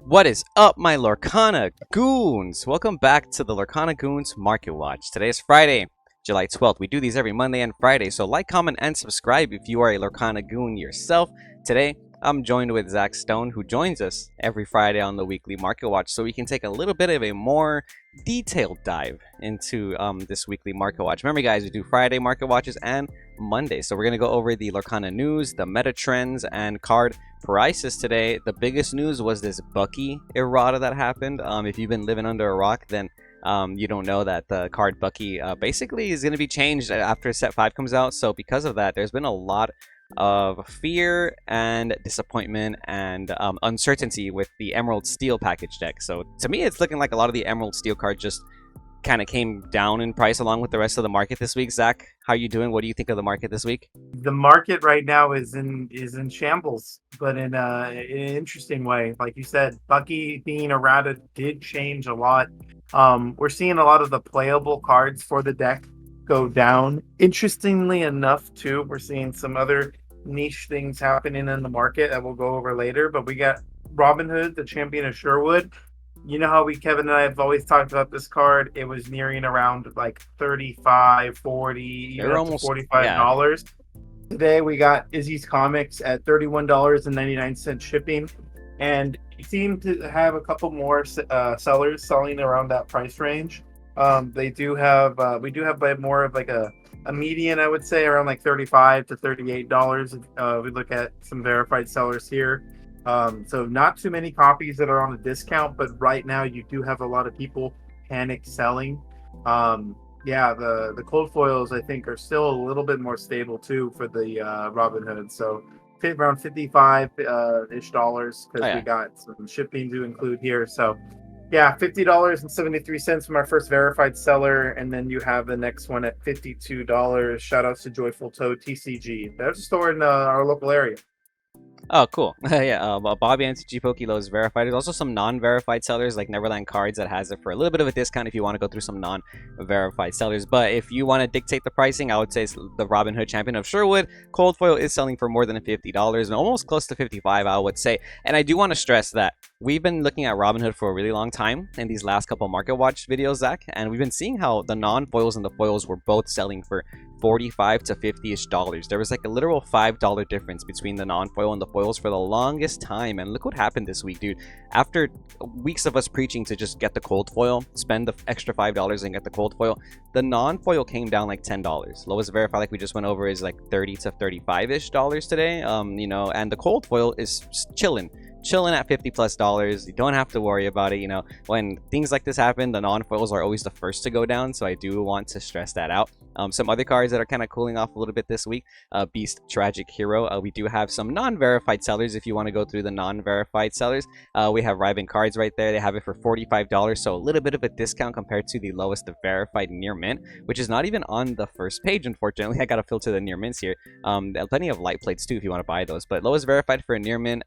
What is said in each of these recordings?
What is up, my Lorcana Goons? Welcome back to the Lorcana Goons Market Watch. Today is Friday, July 12th. We do these every Monday and Friday, so like, comment, and subscribe if you are a Lorcana Goon yourself. Today, I'm joined with Zach Stone, who joins us every Friday on the weekly Market Watch, so we can take a little bit of a more detailed dive into this weekly Market Watch. Remember, guys, we do Friday Market Watches and Monday, so we're going to go over the Lorcana news, the meta trends, and card prices today. The biggest news was this Bucky errata that happened. If you've been living under a rock, then you don't know that the card Bucky basically is going to be changed after set 5 comes out. So because of that, there's been a lot of fear and disappointment and uncertainty with the Emerald Steel package deck. So to me, it's looking like a lot of the Emerald Steel cards just kind of came down in price along with the rest of the market this week. Zach, how are you doing? What do you think of the market this week? The market right now is in shambles, but in an interesting way. Like you said, Bucky being errata did change a lot. We're seeing a lot of the playable cards for the deck go down. Interestingly enough, too, we're seeing some other niche things happening in the market that we'll go over later. But we got Robin Hood, the champion of Sherwood. You know how Kevin and I have always talked about this card. It was nearing around like 35, 40, even They're up to almost, yeah. $45. Today we got Izzy's Comics at $31.99 shipping, and we seem to have a couple more sellers selling around that price range. We do have more of like a median, I would say, around like $35 to $38. We look at some verified sellers here. So not too many copies that are on a discount, but right now you do have a lot of people panic selling. The cold foils I think are still a little bit more stable too for the Robin Hood. So around 55 ish dollars Oh, because we yeah. got some shipping to include here. So yeah, $50.73 from our first verified seller, and then you have the next one at $52. Shout outs to Joyful Toad TCG. They're stored in our local area. Oh, cool. Yeah, Bobby and TG Pokilo is verified. There's also some non-verified sellers like Neverland Cards that has it for a little bit of a discount if you want to go through some non-verified sellers. But if you want to dictate the pricing, I would say it's the Robin Hood Champion of Sherwood. Cold foil is selling for more than $50 and almost close to 55, I would say. And I do want to stress that we've been looking at Robin Hood for a really long time in these last couple Market Watch videos, Zach, and we've been seeing how the non-foils and the foils were both selling for 45 to 50-ish dollars. There was like a literal $5 difference between the non-foil and the foils for the longest time, and look what happened this week, dude. After weeks of us preaching to just get the cold foil, spend the extra $5 and get the cold foil, the non-foil came down like $10. Lowest verified, like we just went over, is like 30 to 35-ish dollars today. And the cold foil is chilling at $50+ You don't have to worry about it. When things like this happen, the non-foils are always the first to go down, so I do want to stress that out. Some other cards that are kind of cooling off a little bit this week: Beast Tragic Hero. We do have some non-verified sellers if you want to go through the non-verified sellers. We have Riven Cards right there. They have it for $45, so a little bit of a discount compared to the lowest verified near mint, which is not even on the first page, unfortunately. I gotta filter the near mints here. Plenty of light plates too if you want to buy those, but lowest verified for a near mint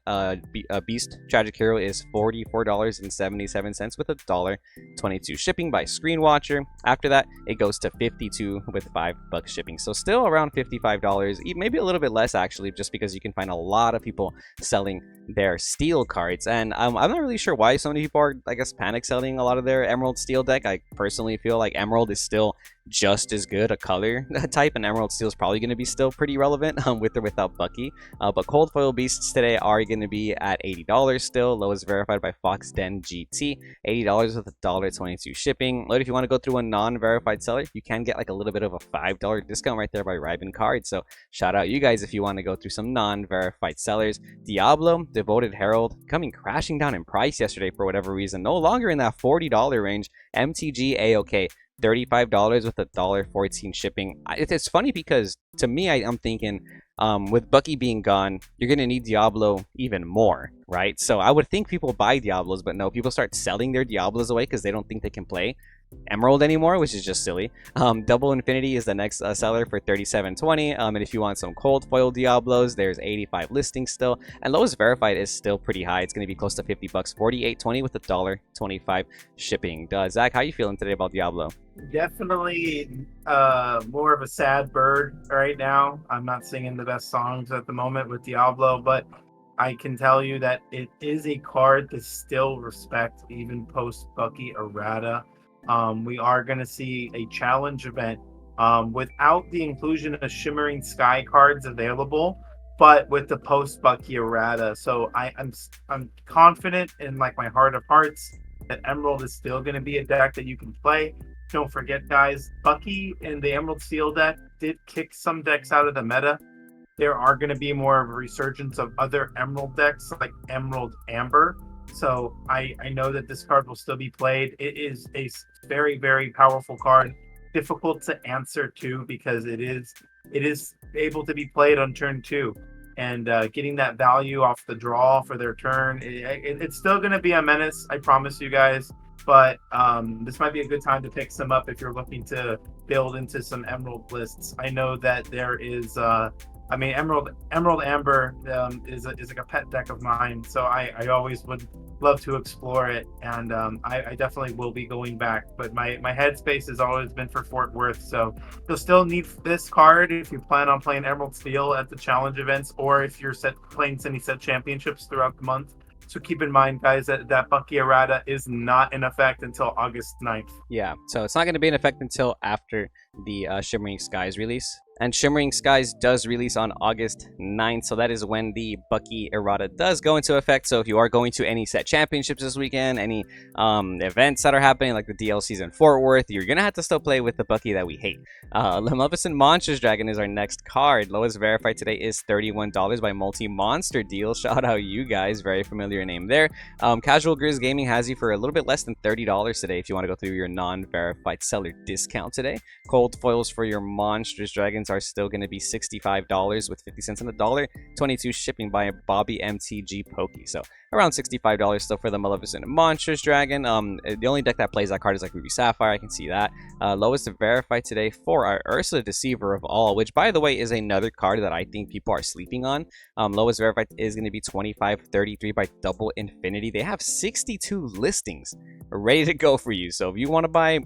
Beast Tragic Hero is $44.77 with $1.22 shipping by Screen Watcher. After that, it goes to $52 with $5 shipping. So still around $55, maybe a little bit less actually, just because you can find a lot of people selling their steel cards. And I'm not really sure why so many people are, I guess, panic selling a lot of their Emerald Steel deck. I personally feel like Emerald is still just as good a color type, and Emerald Steel is probably going to be still pretty relevant with or without Bucky. But cold foil beasts today are going to be at $80 still. Lowest verified by Fox Den GT, $80 with $1.22 shipping. But if you want to go through a non-verified seller, you can get like a little bit of a $5 discount right there by Riven Cards. So shout out you guys if you want to go through some non-verified sellers. Diablo Devoted Herald coming crashing down in price yesterday for whatever reason, no longer in that $40 range. MTG AOK, $35 with $1.14 shipping. It's funny because to me, I'm thinking with Bucky being gone, you're going to need Diablo even more, right? So I would think people buy Diablos, but no, people start selling their Diablos away because they don't think they can play Emerald anymore, which is just silly. Double Infinity is the next seller for $37.20. And if you want some cold foil Diablos, there's 85 listings still, and lowest verified is still pretty high. It's going to be close to $50, $48.20 with $1.25 shipping. Zach, how you feeling today about Diablo? Definitely more of a sad bird right now. I'm not singing the best songs at the moment with Diablo, but I can tell you that it is a card to still respect, even post Bucky Errata. We are going to see a challenge event without the inclusion of Shimmering Sky cards available, but with the post Bucky Errata. So I'm confident in like my heart of hearts that Emerald is still going to be a deck that you can play. Don't forget, guys, Bucky and the Emerald Seal deck did kick some decks out of the meta. There are going to be more of a resurgence of other Emerald decks like Emerald Amber. So I know that this card will still be played. It is a very, very powerful card. Difficult to answer too because it is able to be played on turn two. And getting that value off the draw for their turn, it's still going to be a menace. I promise you guys. But this might be a good time to pick some up if you're looking to build into some Emerald lists. I know that there is I mean, Emerald Amber is like a pet deck of mine, so I always would love to explore it, and I definitely will be going back. But my headspace has always been for Fort Worth, so you'll still need this card if you plan on playing Emerald Steel at the challenge events, or if you're playing any set championships throughout the month. So keep in mind, guys, that Bucky Errata is not in effect until August 9th. Yeah, so it's not going to be in effect until after the Shimmering Skies release. And Shimmering Skies does release on August 9th, so that is when the Bucky Errata does go into effect. So if you are going to any set championships this weekend, any events that are happening, like the DLCs in Fort Worth, you're going to have to still play with the Bucky that we hate. Maleficent Monsters Dragon is our next card. Lowest verified today is $31 by Multi Monster Deal. Shout out you guys, very familiar name there. Casual Grizz Gaming has you for a little bit less than $30 today if you want to go through your non-verified seller discount today. Cold foils for your Monsters Dragons are still going to be $65 with 50 cents on the dollar. 22 shipping by Bobby MTG Pokey. So around $65 still for the Maleficent Monsters Dragon. The only deck that plays that card is like Ruby Sapphire. I can see that. Lowest verified today for our Ursula Deceiver of All, which by the way is another card that I think people are sleeping on. Lowest verified is going to be 25.33 by Double Infinity. They have 62 listings ready to go for you. So if you want to buy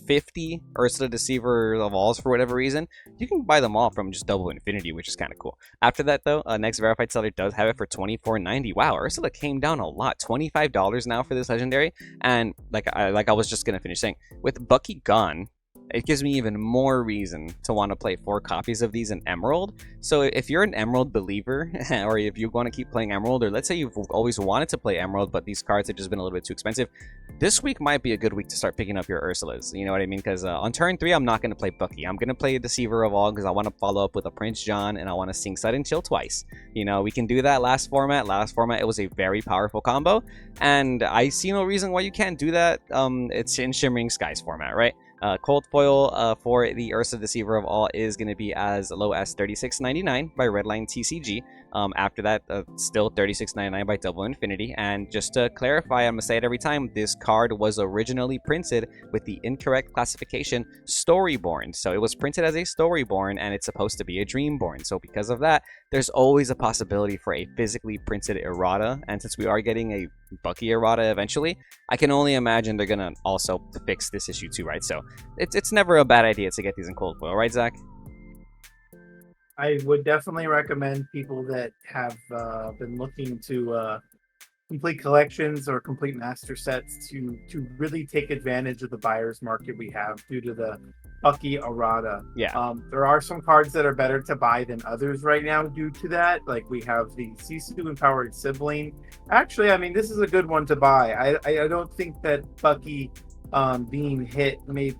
50 Ursula Deceiver of Alls for whatever reason, you can buy them all from just Double Infinity, which is kind of cool. After that, though, next verified seller does have it for $24.90. Wow, Ursula came down a lot, $25 now for this legendary. And like I was just gonna finish saying, with Bucky gone, it gives me even more reason to want to play 4 copies of these in Emerald. So if you're an Emerald believer, or if you want to keep playing Emerald, or let's say you've always wanted to play Emerald, but these cards have just been a little bit too expensive, this week might be a good week to start picking up your Ursulas. You know what I mean? Because on turn 3, I'm not going to play Bucky. I'm going to play Deceiver of All because I want to follow up with a Prince John, and I want to sing Sudden Chill twice. You know, we can do that last format. Last format, it was a very powerful combo, and I see no reason why you can't do that. It's in Shimmering Skies format, right? Cold foil for the Ursa Deceiver of All is going to be as low as $36.99 by Redline TCG. After that, still $36.99 by Double Infinity. And just to clarify, I'm going to say it every time, this card was originally printed with the incorrect classification Storyborn. So it was printed as a Storyborn, and it's supposed to be a Dreamborn. So because of that, there's always a possibility for a physically printed errata. And since we are getting a Bucky errata eventually, I can only imagine they're going to also fix this issue too, right? So it's never a bad idea to get these in cold foil, right, Zach? I would definitely recommend people that have been looking to complete collections or complete master sets to really take advantage of the buyer's market we have due to the Bucky errata. Yeah. There are some cards that are better to buy than others right now due to that. Like we have the Sisu Empowered Sibling. Actually, I mean, this is a good one to buy. I don't think that Bucky being hit made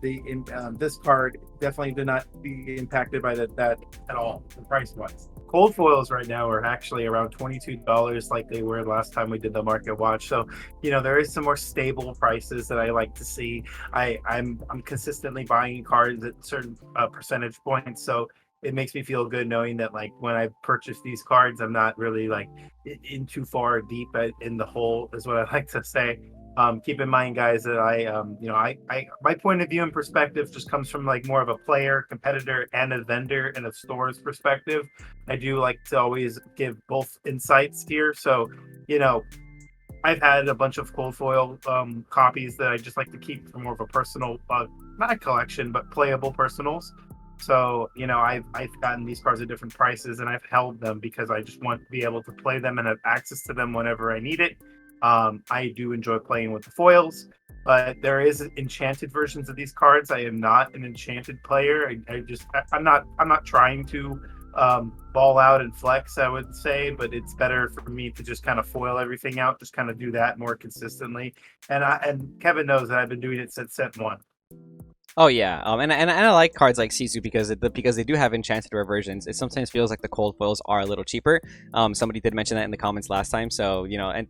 this card definitely did not be impacted by that at all, the price wise. Cold foils right now are actually around $22 like they were last time we did the market watch. So, you know, there is some more stable prices that I like to see. I'm consistently buying cards at certain percentage points. So it makes me feel good knowing that like when I purchase these cards, I'm not really like in too far deep in the hole is what I like to say. Keep in mind, guys, that I my point of view and perspective just comes from like more of a player, competitor, and a vendor and a store's perspective. I do like to always give both insights here. So, you know, I've had a bunch of cold foil copies that I just like to keep for more of a personal, not a collection, but playable personals. So, I've gotten these cards at different prices and I've held them because I just want to be able to play them and have access to them whenever I need it. I do enjoy playing with the foils, but there is enchanted versions of these cards. I am not an enchanted player. I'm not trying to ball out and flex, I would say, but it's better for me to just kind of foil everything out, just kind of do that more consistently. And Kevin knows that I've been doing it since set one. Oh yeah, and I like cards like Sisu because they do have enchanted rare versions. It sometimes feels like the cold foils are a little cheaper. Somebody did mention that in the comments last time. So and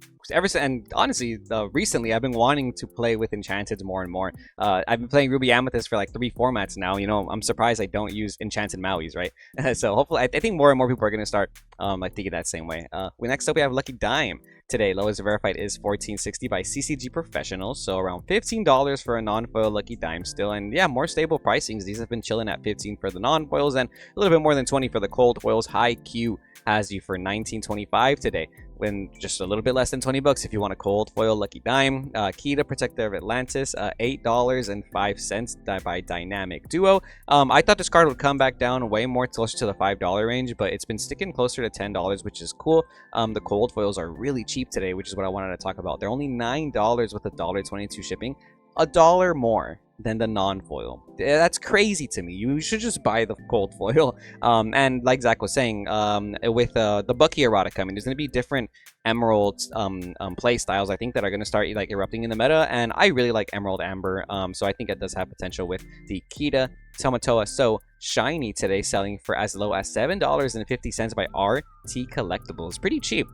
honestly, recently I've been wanting to play with enchanted more and more. I've been playing Ruby Amethyst for like 3 formats now. I'm surprised I don't use enchanted Mauis, right? So hopefully, I think more and more people are gonna start like thinking that same way. Next up we have Lucky Dime. Today, lowest verified is 1460 by CCG Professionals, so around $15 for a non-foil Lucky Dime still, and yeah, more stable pricings. These have been chilling at 15 for the non-foils and a little bit more than 20 for the cold foils. High Q has you for 1925 today, when just a little bit less than 20 bucks if you want a cold foil Lucky Dime. Kita Protector of Atlantis, $8.05 by Dynamic Duo. I thought this card would come back down way more closer to the $5 range, but it's been sticking closer to $10, which is cool. The cold foils are really cheap today, which is what I wanted to talk about. They're only $9 with $1.22 shipping, $1 more than the non-foil. That's crazy to me. You should just buy the cold foil. And like Zach was saying, with the Bucky Errata coming, there's going to be different Emerald play styles, I think, that are going to start like erupting in the meta, and I really like Emerald Amber, so I think it does have potential with the Kita Tamatoa So Shiny today, selling for as low as $7.50 by RT Collectibles. Pretty cheap.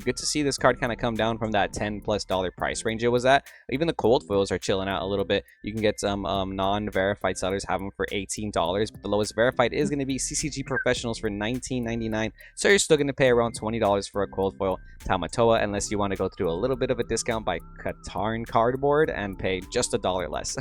Good to see this card kind of come down from that $10+ price range it was at. Even the cold foils are chilling out a little bit. You can get some non-verified sellers have them for $18, but the lowest verified is going to be CCG Professionals for $19.99. So you're still going to pay around $20 for a cold foil Tamatoa, unless you want to go through a little bit of a discount by Katarn Cardboard and pay just $1 less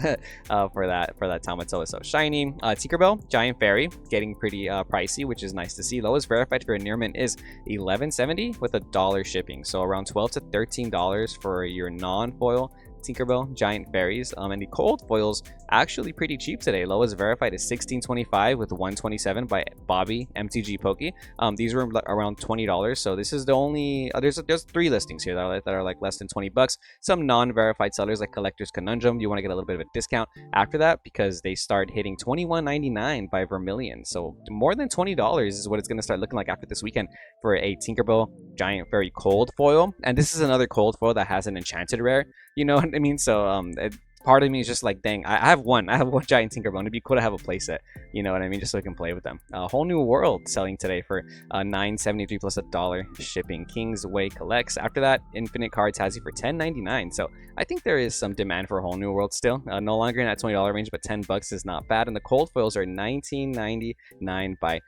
for that Tamatoa So Shiny. Tinkerbell Giant Fairy getting pretty pricey, which is nice to see. Lowest verified for a Nearman is $11.70 with $1 shipping, so around $12 to $13 for your non-foil Tinkerbell Giant Fairies. And the cold foils actually pretty cheap today. Lowest verified is $16.25 with $127 by Bobby MTG Pokey. These were around $20, so this is the only there's 3 listings here that are like less than 20 bucks. Some non-verified sellers like Collector's Conundrum, you want to get a little bit of a discount after that because they start hitting $21.99 by Vermilion, so more than $20 is what it's going to start looking like after this weekend for a Tinkerbell Giant Fairy cold foil. And this is another cold foil that has an enchanted rare, you know what I mean? So part of me is just like, dang, I have one giant Tinkerbell. It'd be cool to have a playset, you know what I mean, just so I can play with them. Whole New World selling today for $9.73 plus $1 shipping. Kingsway Collects. After that, Infinite Cards has you for $10.99. So I think there is some demand for Whole New World still. No longer in that $20 range, but $10 is not bad. And the cold foils are $19.99 by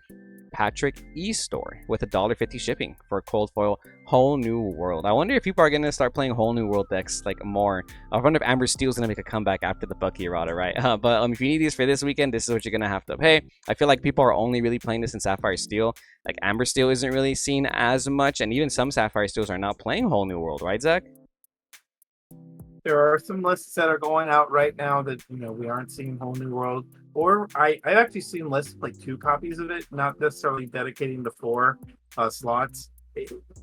Patrick E-Store with $1.50 shipping for a cold foil Whole New World. I wonder if people are going to start playing Whole New World decks like more. I wonder if Amber Steel's going to make a comeback after the Bucky Errata, right? But if you need these for this weekend, this is what you're going to have to pay. I feel like people are only really playing this in Sapphire Steel. Like Amber Steel isn't really seen as much, and even some Sapphire Steels are not playing Whole New World, right, Zach? There are some lists that are going out right now that we aren't seeing Whole New World. Or I've actually seen lists play 2 copies of it, not necessarily dedicating the 4 slots.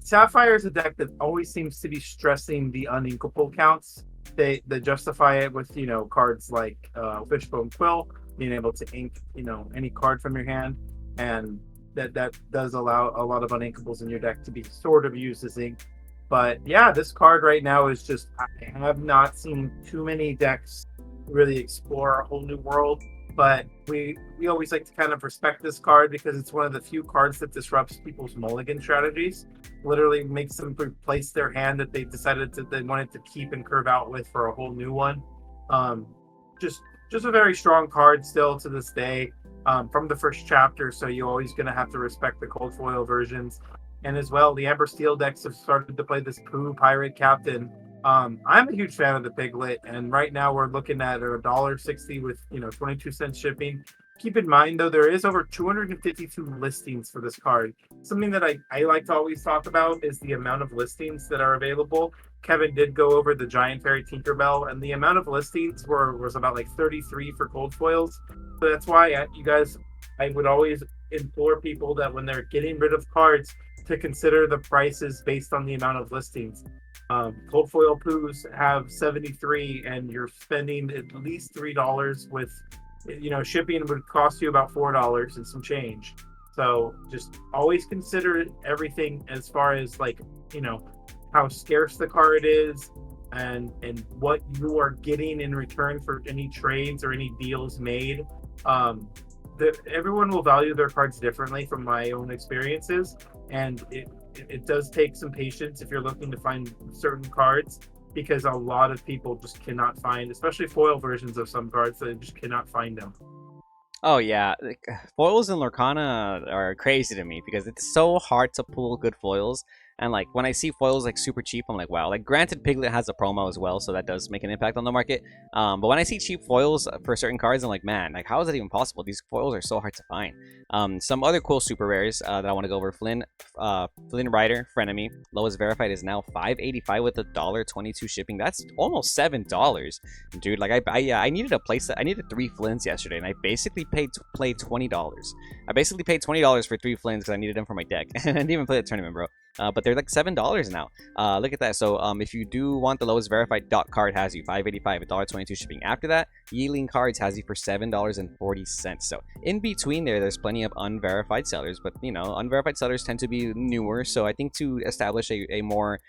Sapphire is a deck that always seems to be stressing the uninkable counts. They justify it with cards like Fishbone Quill, being able to ink any card from your hand, and that does allow a lot of uninkables in your deck to be sort of used as ink. But yeah, this card right now is just, I have not seen too many decks really explore a Whole New World. But we always like to kind of respect this card because it's one of the few cards that disrupts people's mulligan strategies. Literally makes them replace their hand that they decided that they wanted to keep and curve out with for a whole new one. Just a very strong card still to this day from the first chapter. So you're always going to have to respect the cold foil versions. And as well, the Amber Steel decks have started to play this Pooh Pirate Captain. I'm a huge fan of the Piglet, and right now we're looking at $1.60 with 22 cents shipping. Keep in mind though, there is over 252 listings for this card. Something that I like to always talk about is the amount of listings that are available. Kevin did go over the Giant Fairy Tinkerbell, and the amount of listings was about like 33 for cold foils. So that's why you guys I would always implore people that when they're getting rid of cards to consider the prices based on the amount of listings. Cold foil poos have 73, and you're spending at least $3 with, shipping would cost you about $4 and some change. So just always consider everything as far as like, how scarce the card is, and what you are getting in return for any trades or any deals made. Um, Everyone will value their cards differently from my own experiences, and it does take some patience if you're looking to find certain cards, because a lot of people just cannot find, especially foil versions of some cards, they just cannot find them. Oh yeah, like, foils in Lorcana are crazy to me because it's so hard to pull good foils. And like when I see foils like super cheap, I'm like, wow. Like granted, Piglet has a promo as well, so that does make an impact on the market. But when I see cheap foils for certain cards, I'm like, man, like how is that even possible? These foils are so hard to find. Some other cool super rares that I want to go over: Flynn Rider, Frenemy. Lowest verified is now 585 with $1.22 shipping. That's almost $7. Dude, like I needed a place that I needed 3 Flints yesterday, and I basically played $20. I basically paid $20 for 3 Flints because I needed them for my deck, and I didn't even play the tournament, bro. But they're like $7 now. Look at that. So if you do want the lowest verified, Dot Card has you 585, $1.22 shipping. After that, Yeeling Cards has you for $7.40. So in between there's plenty of unverified sellers, but unverified sellers tend to be newer. So I think to establish a more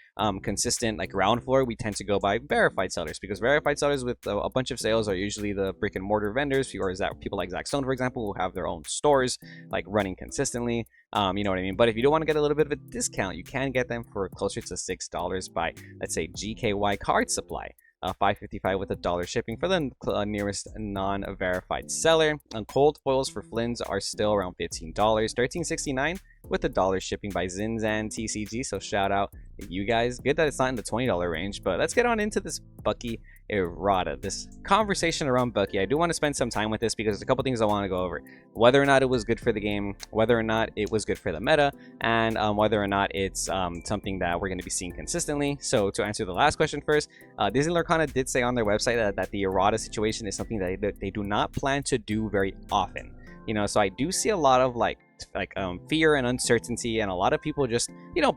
consistent like ground floor, we tend to go by verified sellers, because verified sellers with a bunch of sales are usually the brick and mortar vendors, or is that people like Zach Stone, for example, who have their own stores like running consistently. You know what I mean? But if you don't want to get a little bit of a discount, you can get them for closer to $6 by, let's say, GKY Card Supply. 555 with $1 shipping for the nearest non-verified seller. And cold foils for Flynn's are still around $15. $13.69 with $1 shipping by Zinzan TCG. So shout out to you guys. Good that it's not in the $20 range. But let's get on into this Bucky Errata, this conversation around Bucky. I do want to spend some time with this because there's a couple things I want to go over: whether or not it was good for the game, whether or not it was good for the meta, and whether or not it's something that we're going to be seeing consistently. So to answer the last question first, Disney Lorcana did say on their website that the Errata situation is something that they do not plan to do very often. So I do see a lot of fear and uncertainty, and a lot of people just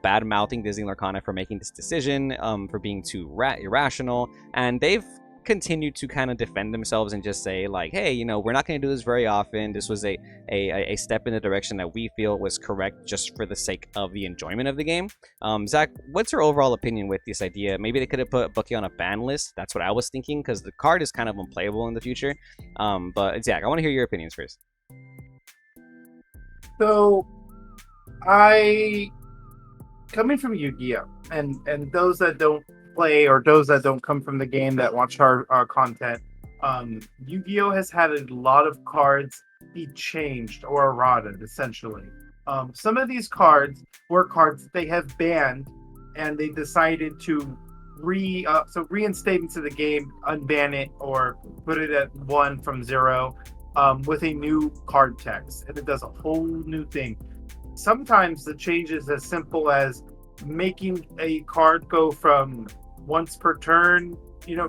bad mouthing Disney Lorcana for making this decision, for being too irrational, and they've continued to kind of defend themselves and just say like, hey, we're not going to do this very often. This was a step in the direction that we feel was correct, just for the sake of the enjoyment of the game. Zach, what's your overall opinion with this idea? Maybe they could have put Bucky on a ban list. That's what I was thinking, because the card is kind of unplayable in the future. But Zach, I want to hear your opinions first. So I, coming from Yu-Gi-Oh, and those that don't play, or those that don't come from the game that watch our content, Yu-Gi-Oh has had a lot of cards be changed or errated, essentially. Some of these cards were cards that they have banned, and they decided to reinstate into the game, unban it, or put it at 1 from 0, with a new card text, and it does a whole new thing. Sometimes the change is as simple as making a card go from once per turn, and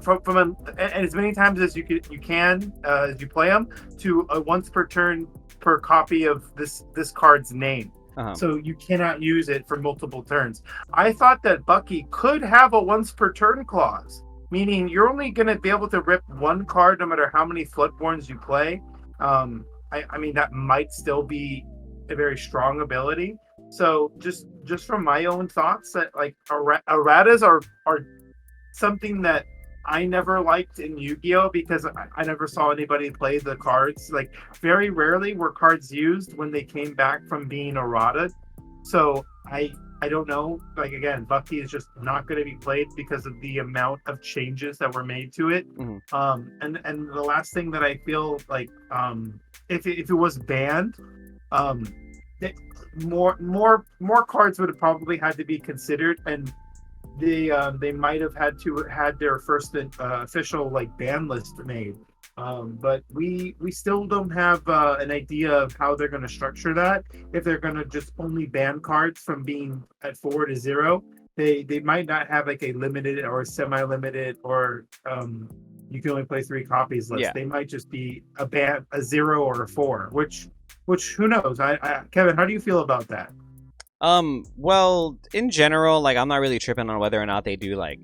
as many times as you can as you play them, to a once per turn per copy of this card's name. So you cannot use it for multiple turns. I thought that Bucky could have a once per turn clause, meaning you're only going to be able to rip one card no matter how many Floodborns you play. I mean, that might still be a very strong ability. So just from my own thoughts, that like erratas are something that I never liked in Yu-Gi-Oh, because I never saw anybody play the cards. Like, very rarely were cards used when they came back from being errata. So I don't know. Like, again, Bucky is just not going to be played because of the amount of changes that were made to it. And the last thing that I feel like, if it was banned, more cards would have probably had to be considered, and they might have had their first official like ban list made. But we still don't have an idea of how they're going to structure that. If they're going to just only ban cards from being at 4 to 0, they might not have like a limited or semi-limited, or you can only play 3 copies list. Yeah. They might just be a 0 or a 4, which which who knows? Kevin, how do you feel about that? Well, in general, like I'm not really tripping on whether or not they do like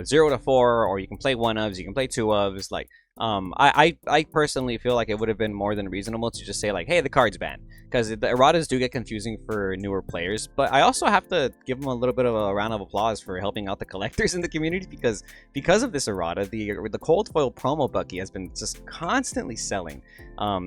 0 to 4, or you can play one ofs, you can play two ofs. Like, I personally feel like it would have been more than reasonable to just say like, hey, the card's banned, because the erratas do get confusing for newer players. But I also have to give them a little bit of a round of applause for helping out the collectors in the community, because of this errata, the cold foil promo Bucky has been just constantly selling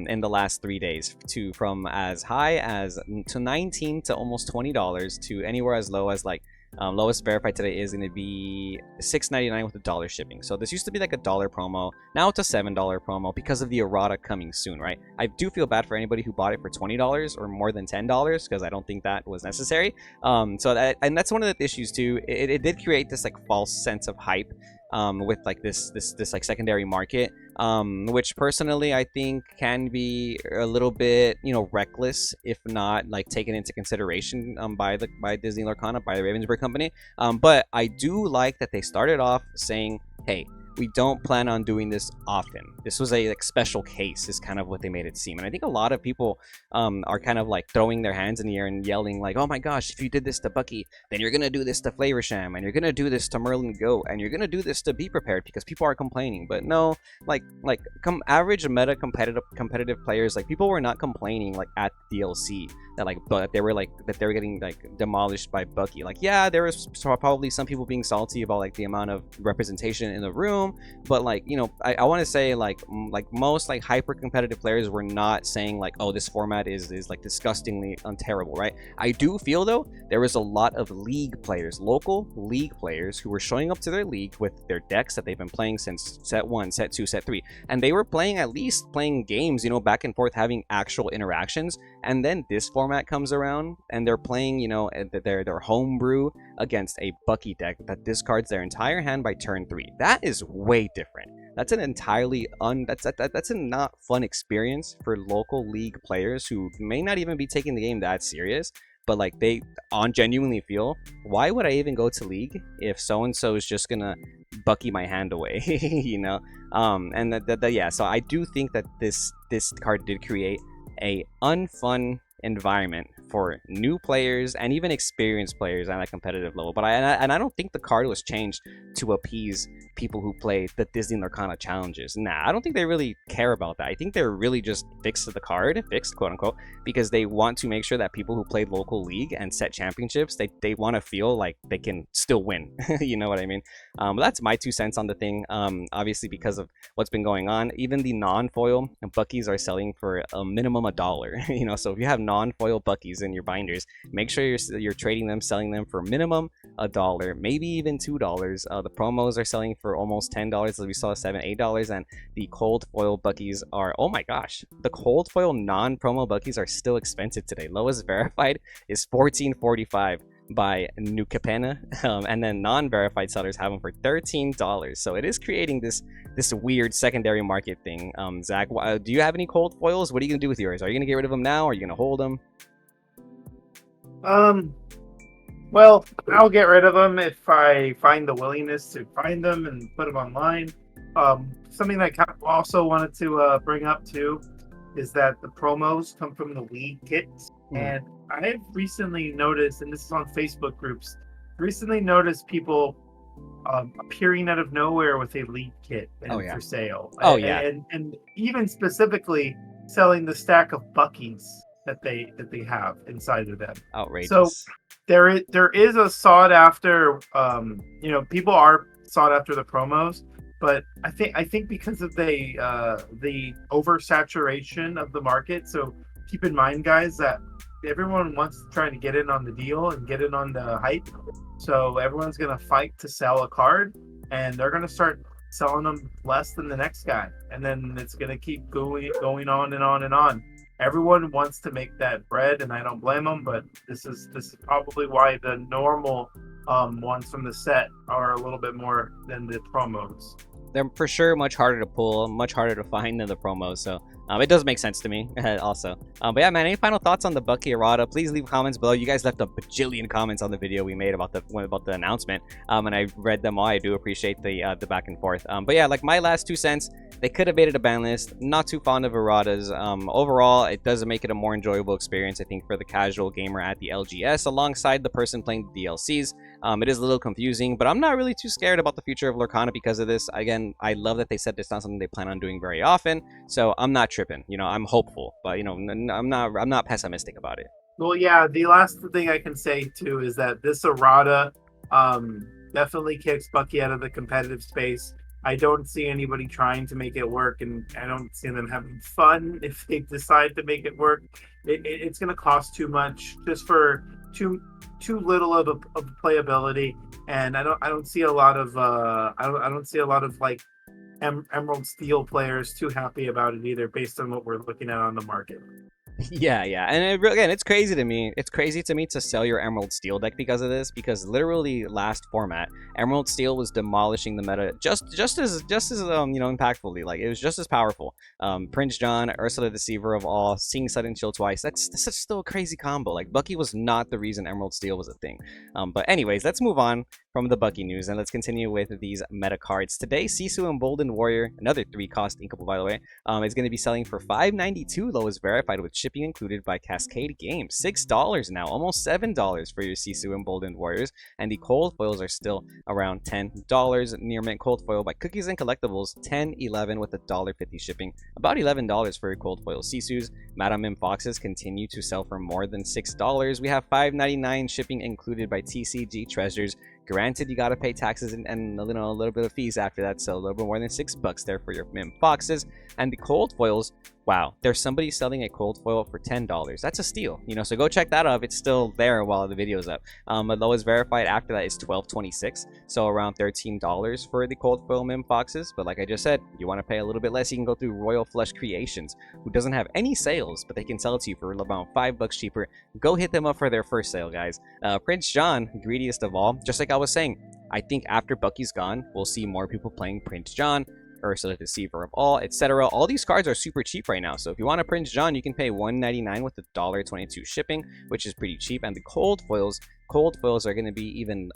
in the last 3 days, to from as high as to 19 to almost $20 to anywhere as low as like lowest verified today is going to be $6.99 with $1 shipping. So this used to be like $1 promo. Now it's a $7 promo because of the errata coming soon, right? I do feel bad for anybody who bought it for $20 or more than $10, because I don't think that was necessary. And that's one of the issues too. It did create this like false sense of hype with like this like secondary market, which personally I think can be a little bit, reckless, if not like taken into consideration by Disney Lorcana, by the Ravensburger company. But I do like that they started off saying, hey, we don't plan on doing this often. This was a like special case, is kind of what they made it seem. And I think a lot of people are kind of like throwing their hands in the air and yelling like, oh my gosh, if you did this to Bucky, then you're gonna do this to Flavor Sham, and you're gonna do this to Merlin Goat, and you're gonna do this to Be Prepared, because people are complaining. But no, average meta competitive players, like people were not complaining like at DLC that they were getting like demolished by Bucky. Like, yeah, there was probably some people being salty about like the amount of representation in the room, but like, I want to say like most like hyper competitive players were not saying like, oh, this format is like disgustingly unterrible, right? I do feel though there was a lot of league players, local league players, who were showing up to their league with their decks that they've been playing since set 1, set 2, set 3, and they were playing games, back and forth, having actual interactions. And then this format comes around and they're playing, their homebrew against a Bucky deck that discards their entire hand by turn 3. That is way different. That's an entirely that's a not fun experience for local league players who may not even be taking the game that serious, but like they genuinely feel, why would I even go to league if so and so is just gonna Bucky my hand away? Yeah. So I do think that this card did create a unfun environment for new players and even experienced players at a competitive level. But I don't think the card was changed to appease people who play the Disney Lorcana challenges. Nah, I don't think they really care about that. I think they're really just fixed quote unquote, because they want to make sure that people who played local league and set championships, they want to feel like they can still win. You know what I mean? That's my 2 cents on the thing. Obviously, because of what's been going on, even the non-foil Buckies are selling for a minimum $1. So if you have non-foil Buckies in your binders, make sure you're trading them, selling them for minimum $1, maybe even $2. The promos are selling for almost $10, as we saw, $7, $8, and the cold foil Buckies are, oh my gosh, the cold foil non-promo Buckies are still expensive today. Lowest verified is $14.45 by New Capena, and then non-verified sellers have them for $13. So it is creating this weird secondary market thing. Zach, do you have any cold foils? What are you gonna do with yours? Are you gonna get rid of them now? Or are you gonna hold them? Well, I'll get rid of them if I find the willingness to find them and put them online. Something that I also wanted to bring up too is that the promos come from the league kits, and I've recently noticed, and this is on Facebook groups, people appearing out of nowhere with a league kit for sale. And even specifically selling the stack of Buckies that they have inside of them. Outrageous. So there is a sought after. People are sought after the promos, but I think because of the oversaturation of the market. So keep in mind, guys, that everyone wants to try to get in on the deal and get in on the hype. So everyone's gonna fight to sell a card, and they're gonna start selling them less than the next guy, and then it's gonna keep going on and on and on. Everyone wants to make that bread, and I don't blame them. But this is probably why the normal ones from the set are a little bit more than the promos. They're for sure much harder to pull, much harder to find than the promos. So It does make sense to me also. But yeah, man, any final thoughts on the Bucky errata? Please leave comments below. You guys left a bajillion comments on the video we made about the announcement, and I read them all. I do appreciate the back and forth. But yeah, like my last 2 cents, they could have made it a ban list. Not too fond of erratas. Overall, it does make it a more enjoyable experience, I think, for the casual gamer at the LGS alongside the person playing the DLCs. It is a little confusing, but I'm not really too scared about the future of Lorcana because of this. Again, I love that they said it's not something they plan on doing very often, so I'm not tripping. You know, I'm hopeful, but you know, I'm not pessimistic about it. Well, yeah. The last thing I can say too is that this errata definitely kicks Bucky out of the competitive space. I don't see anybody trying to make it work, and I don't see them having fun if they decide to make it work. It's going to cost too much just for too little of playability, and I don't see a lot of I don't see a lot of like Emerald Steel players too happy about it either, based on what we're looking at on the market. Yeah, yeah, and again, it's crazy to me. It's crazy to me to sell your Emerald Steel deck because of this. Because literally, last format, Emerald Steel was demolishing the meta just as you know, impactfully. Like, it was just as powerful. Prince John, Ursula the Deceiver of All, seeing Sudden Chill twice. That's such still a crazy combo. Like, Bucky was not the reason Emerald Steel was a thing. But anyways, let's move on from the Bucky news and let's continue with these meta cards. Today, Sisu Emboldened Warrior, another 3-cost inkable by the way, is going to be selling for $5.92, lowest verified with shipping included by Cascade Games. $6 now, almost $7 for your Sisu Emboldened Warriors, and the cold foils are still around $10. Near mint cold foil by Cookies and Collectibles, $10.11 with $1.50 shipping, about $11 for your cold foil Sisus. Madame Mim Foxes continue to sell for more than $6. We have $5.99 shipping included by TCG Treasures. Granted, you gotta pay taxes and a little bit of fees after that, so a little bit more than $6 there for your Mim Foxes. And the cold foils, wow, there's somebody selling a cold foil for $10. That's a steal, you know. So go check that out if it's still there while the video's up. The lowest verified after that is $12.26, so around $13 for the cold foil Mim Foxes. But like I just said, you want to pay a little bit less, you can go through Royal Flush Creations, who doesn't have any sales, but they can sell it to you for around $5 cheaper. Go hit them up for their first sale, guys. Prince John, greediest of all, just like I was saying, I think after Bucky's gone, we'll see more people playing Prince John, Ursula Deceiver of All, etc. All these cards are super cheap right now, so if you want a Prince John, you can pay $1.99 with $1.22 shipping, which is pretty cheap. And the cold foils are going to be even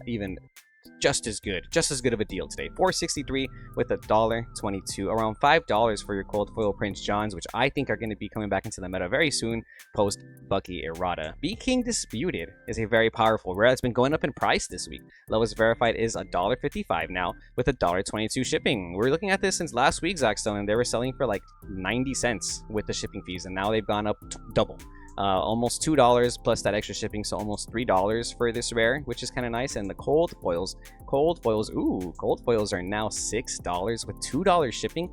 just as good of a deal today. $4.63 with $1.22, around $5 for your cold foil Prince Johns, which I think are going to be coming back into the meta very soon post Bucky errata. Be King Disputed is a very powerful rare that's been going up in price this week. Lowest verified is $1.55 now with $1.22 shipping. We're looking at this since last week, Zackstone, and they were selling for like 90 cents with the shipping fees, and now they've gone up double. Almost $2 plus that extra shipping, so almost $3 for this rare, which is kind of nice. And the cold foils, cold foils are now $6 with $2 shipping.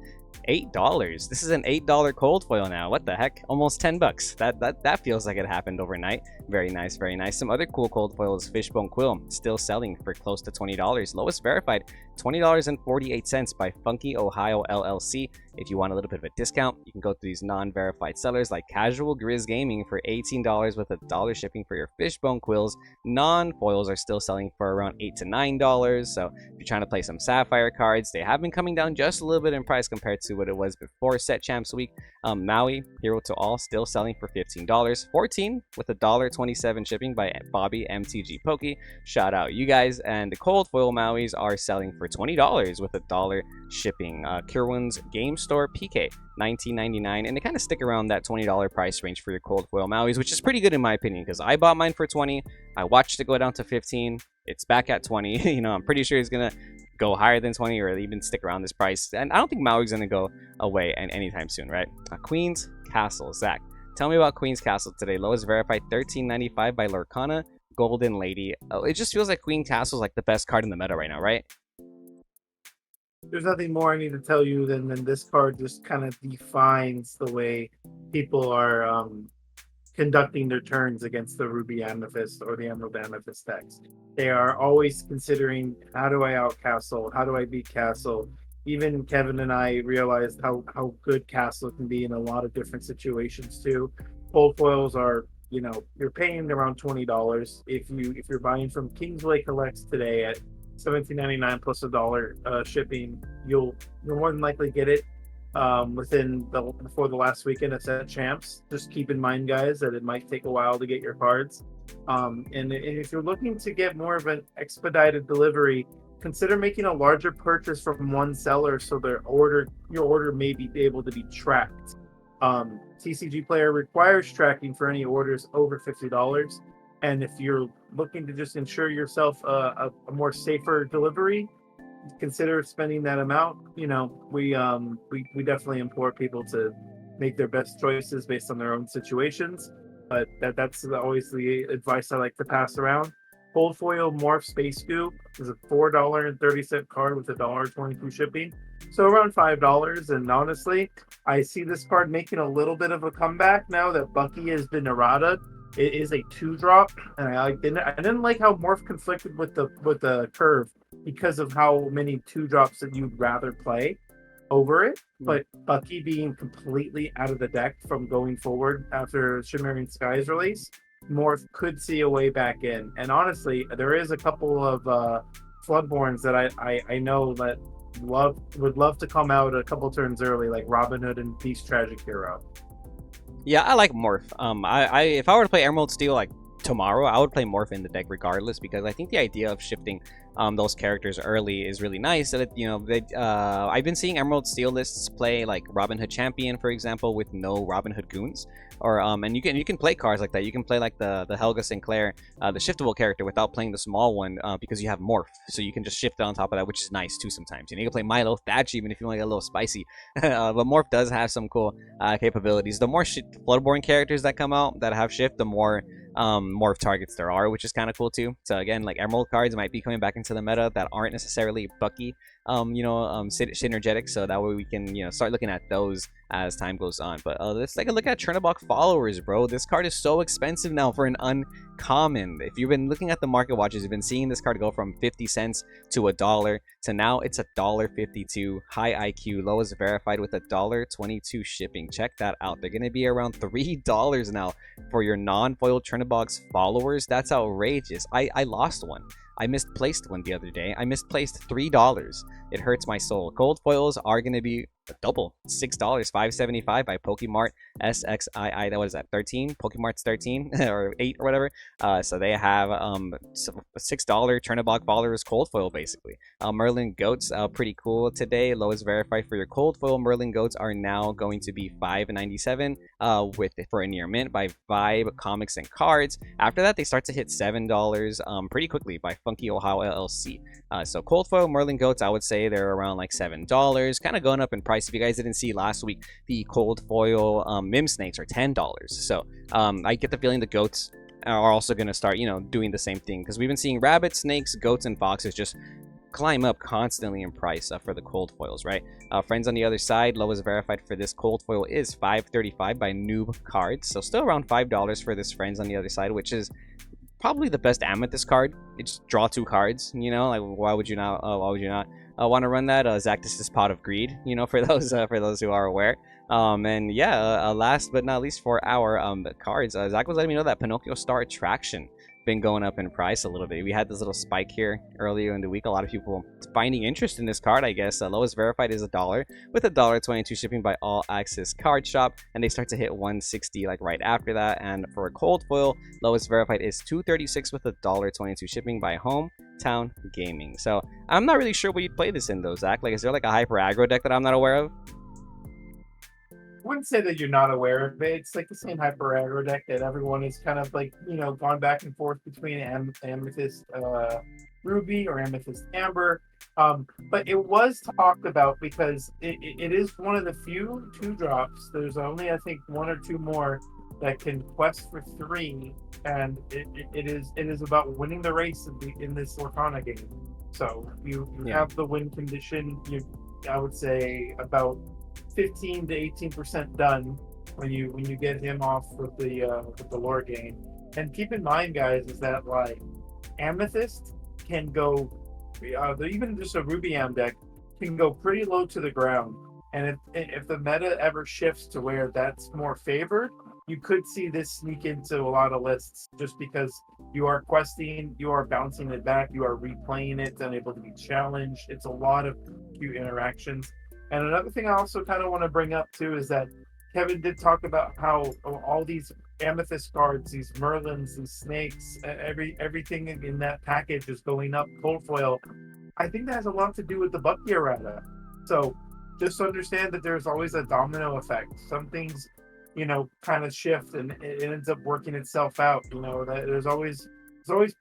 $8. This is an $8 cold foil now. What the heck? Almost $10. That feels like it happened overnight. Very nice, very nice. Some other cool cold foils. Fishbone Quill still selling for close to $20. Lowest verified $20.48 by Funky Ohio LLC. If you want a little bit of a discount, you can go through these non-verified sellers like Casual Grizz Gaming for $18 with $1 shipping for your Fishbone Quills. Non-foils are still selling for around $8 to $9. So if you're trying to play some Sapphire cards, they have been coming down just a little bit in price compared to what it was before Set Champs Week. Maui, Hero to All, still selling for $15. $14 with $1.27 shipping by Bobby MTG Pokey. Shout out you guys. And the cold foil Mauis are selling for $20 with $1 shipping. Kirwan's Game Store PK, $19.99, and they kind of stick around that $20 price range for your cold foil Mauis, which is pretty good in my opinion, because I bought mine for $20. I watched it go down to $15. It's back at $20. You know, I'm pretty sure it's gonna go higher than $20 or even stick around this price. And I don't think Maui's gonna go away anytime soon, right? Queen's Castle, Zach. Tell me about Queen's Castle today. Lowest verified $13.95 by Lorcana, Golden Lady. Oh, it just feels like Queen Castle is like the best card in the meta right now, right? There's nothing more I need to tell you than this card just kind of defines the way people are conducting their turns against the Ruby Amethyst or the Emerald Amethyst decks. They are always considering, how do I out Castle? How do I beat Castle? Even Kevin and I realized how good Castle can be in a lot of different situations too. Cold foils are, you know, you're paying around $20. If you're buying from Kingsway Collects today at $17.99 plus $1 shipping, you'll more than likely get it. within the before the last weekend of set champs. Just keep in mind, guys, that it might take a while to get your cards. And if you're looking to get more of an expedited delivery, consider making a larger purchase from one seller so your order may be able to be tracked. TCG Player requires tracking for any orders over $50. And if you're looking to just ensure yourself a more safer delivery, consider spending that amount. We definitely implore people to make their best choices based on their own situations. But that's always the advice I like to pass around. Cold foil morph space goo is a $4.30 card with $1.22 shipping, so around $5. And honestly, I see this card making a little bit of a comeback now that Bucky has been errata. It is a 2-drop, and I didn't like how morph conflicted with the curve because of how many 2-drops that you'd rather play over it. But Bucky being completely out of the deck from going forward after Shimmering Skies release, Morph could see a way back in. And honestly, there is a couple of Floodborns that I know that would love to come out a couple turns early, like Robin Hood and Beast Tragic Hero. Yeah, I like Morph. I if I were to play Emerald Steel like tomorrow, I would play Morph in the deck regardless, because I think the idea of shifting those characters early is really nice. That I've been seeing Emerald Steel lists play like Robin Hood Champion, for example, with no Robin Hood Goons, or and you can play cards like that. You can play like the Helga Sinclair, the shiftable character, without playing the small one, because you have Morph, so you can just shift it on top of that, which is nice too sometimes. You can play Milo Thatch even if you want to get a little spicy. But Morph does have some cool capabilities. The more Floodborne characters that come out that have shift, the more Morph targets there are, which is kind of cool too. So again, like Emerald cards might be coming back into the meta that aren't necessarily Bucky synergetic, so that way we can start looking at those as time goes on. But let's take a look at Chernobog Followers, bro. This card is so expensive now for an uncommon. If you've been looking at the market watches, you've been seeing this card go from 50 cents to $1 to now it's $1.52. High IQ, lowest verified with $1.22 shipping. Check that out. They're gonna be around $3 now for your non-foil Chernobog's Followers. That's outrageous. I lost one. I misplaced one the other day. I misplaced $3. It hurts my soul. Gold foils are going to be double, $6, $5.75 by Pokemart SXII. That was at 13. Pokemart's 13 or 8 or whatever. So they have $6 Chernobog Followers cold foil basically. Merlin Goats, pretty cool today. Lowest verified for your cold foil Merlin Goats are now going to be $5.97 for a near mint by Vibe Comics and Cards. After that, they start to hit $7 pretty quickly by Funky Ohio LLC. So cold foil Merlin Goats, I would say they're around like $7, kind of going up in price. If you guys didn't see last week, the cold foil Mim Snakes are $10. So I get the feeling the goats are also going to start, doing the same thing, because we've been seeing rabbits, snakes, goats, and foxes just climb up constantly in price for the cold foils, right? Friends on the other side, lowest verified for this cold foil is $5.35 by Noob Cards, so still around $5 for this Friends on the other side, which is probably the best Amethyst card. It's draw 2 cards, like why would you not want to run that? Zactus's Pot of Greed, for those who are aware. And yeah, last but not least for our cards, Zach was letting me know that Pinocchio Star Attraction been going up in price a little bit. We had this little spike here earlier in the week. A lot of people finding interest in this card, I guess. Lowest verified is $1 with $1.22 shipping by All Access Card Shop, and they start to hit 160 like right after that. And for a cold foil, lowest verified is $2.36 with $1.22 shipping by Hometown Gaming. So I'm not really sure what you'd play this in though, Zach. Like, is there like a hyper aggro deck that I'm not aware of? I wouldn't say that you're not aware of it. It's like the same hyper aggro deck that everyone is kind of like, gone back and forth between Amethyst Ruby or Amethyst Amber. But it was talked about because it is one of the few 2-drops. There's only, I think, 1 or 2 more that can quest for 3, and it is about winning the race in this Lorcana game. So you have the win condition. I would say about 15 to 18% done when you get him off with the lore game. And keep in mind, guys, is that like Amethyst can go, even just a Ruby Am deck can go pretty low to the ground. And if the meta ever shifts to where that's more favored, you could see this sneak into a lot of lists just because you are questing, you are bouncing it back, you are replaying it, unable to be challenged. It's a lot of cute interactions. And another thing I also kind of want to bring up too is that Kevin did talk about how all these amethyst cards, these merlins, these snakes, everything in that package is going up cold foil. I think that has a lot to do with the Bucky errata. So just understand that there's always a domino effect. Some things, kind of shift and it ends up working itself out. That there's always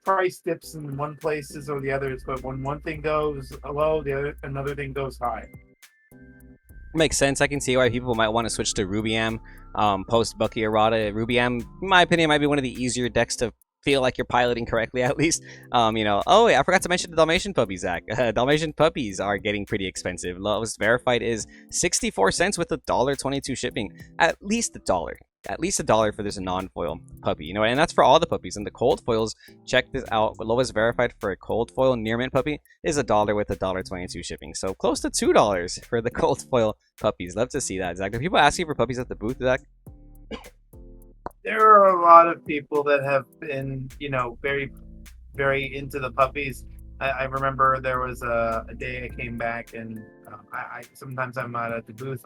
price dips in one places or the others, but when one thing goes low, another thing goes high. Makes sense. I can see why people might want to switch to Rubiam post Bucky Errata. Rubiam, in my opinion, might be one of the easier decks to feel like you're piloting correctly, at least. Oh, wait, I forgot to mention the Dalmatian puppies, Zach. Dalmatian puppies are getting pretty expensive. Lowest verified is 64 cents with $1.22 shipping. At least $1. At least $1 for this non-foil puppy, and that's for all the puppies. And the cold foils, check this out. Lowest verified for a cold foil near mint puppy is $1 with $1.22 shipping. So close to $2 for the cold foil puppies. Love to see that, Zach. Do people ask you for puppies at the booth, Zach? There are a lot of people that have been, very, very into the puppies. I remember there was a day I came back, and I sometimes I'm out at the booth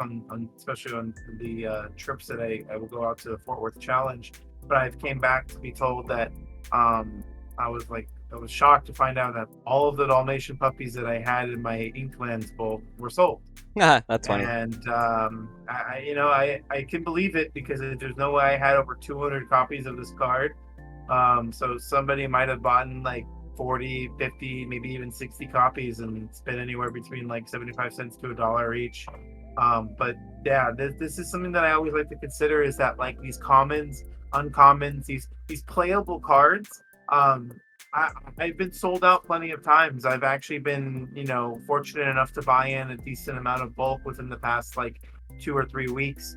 especially on the trips that I will go out to the Fort Worth Challenge. But I came back to be told that I was shocked to find out that all of the Dalmatian puppies that I had in my Inklands bowl were sold. That's funny. And I can believe it because there's no way I had over 200 copies of this card. So somebody might have bought like 40, 50, maybe even 60 copies and spent anywhere between like 75 cents to $1 each. But yeah, this is something that I always like to consider, is that like these commons, uncommons, these playable cards. I've been sold out plenty of times. I've actually been, fortunate enough to buy in a decent amount of bulk within the past like 2 or 3 weeks.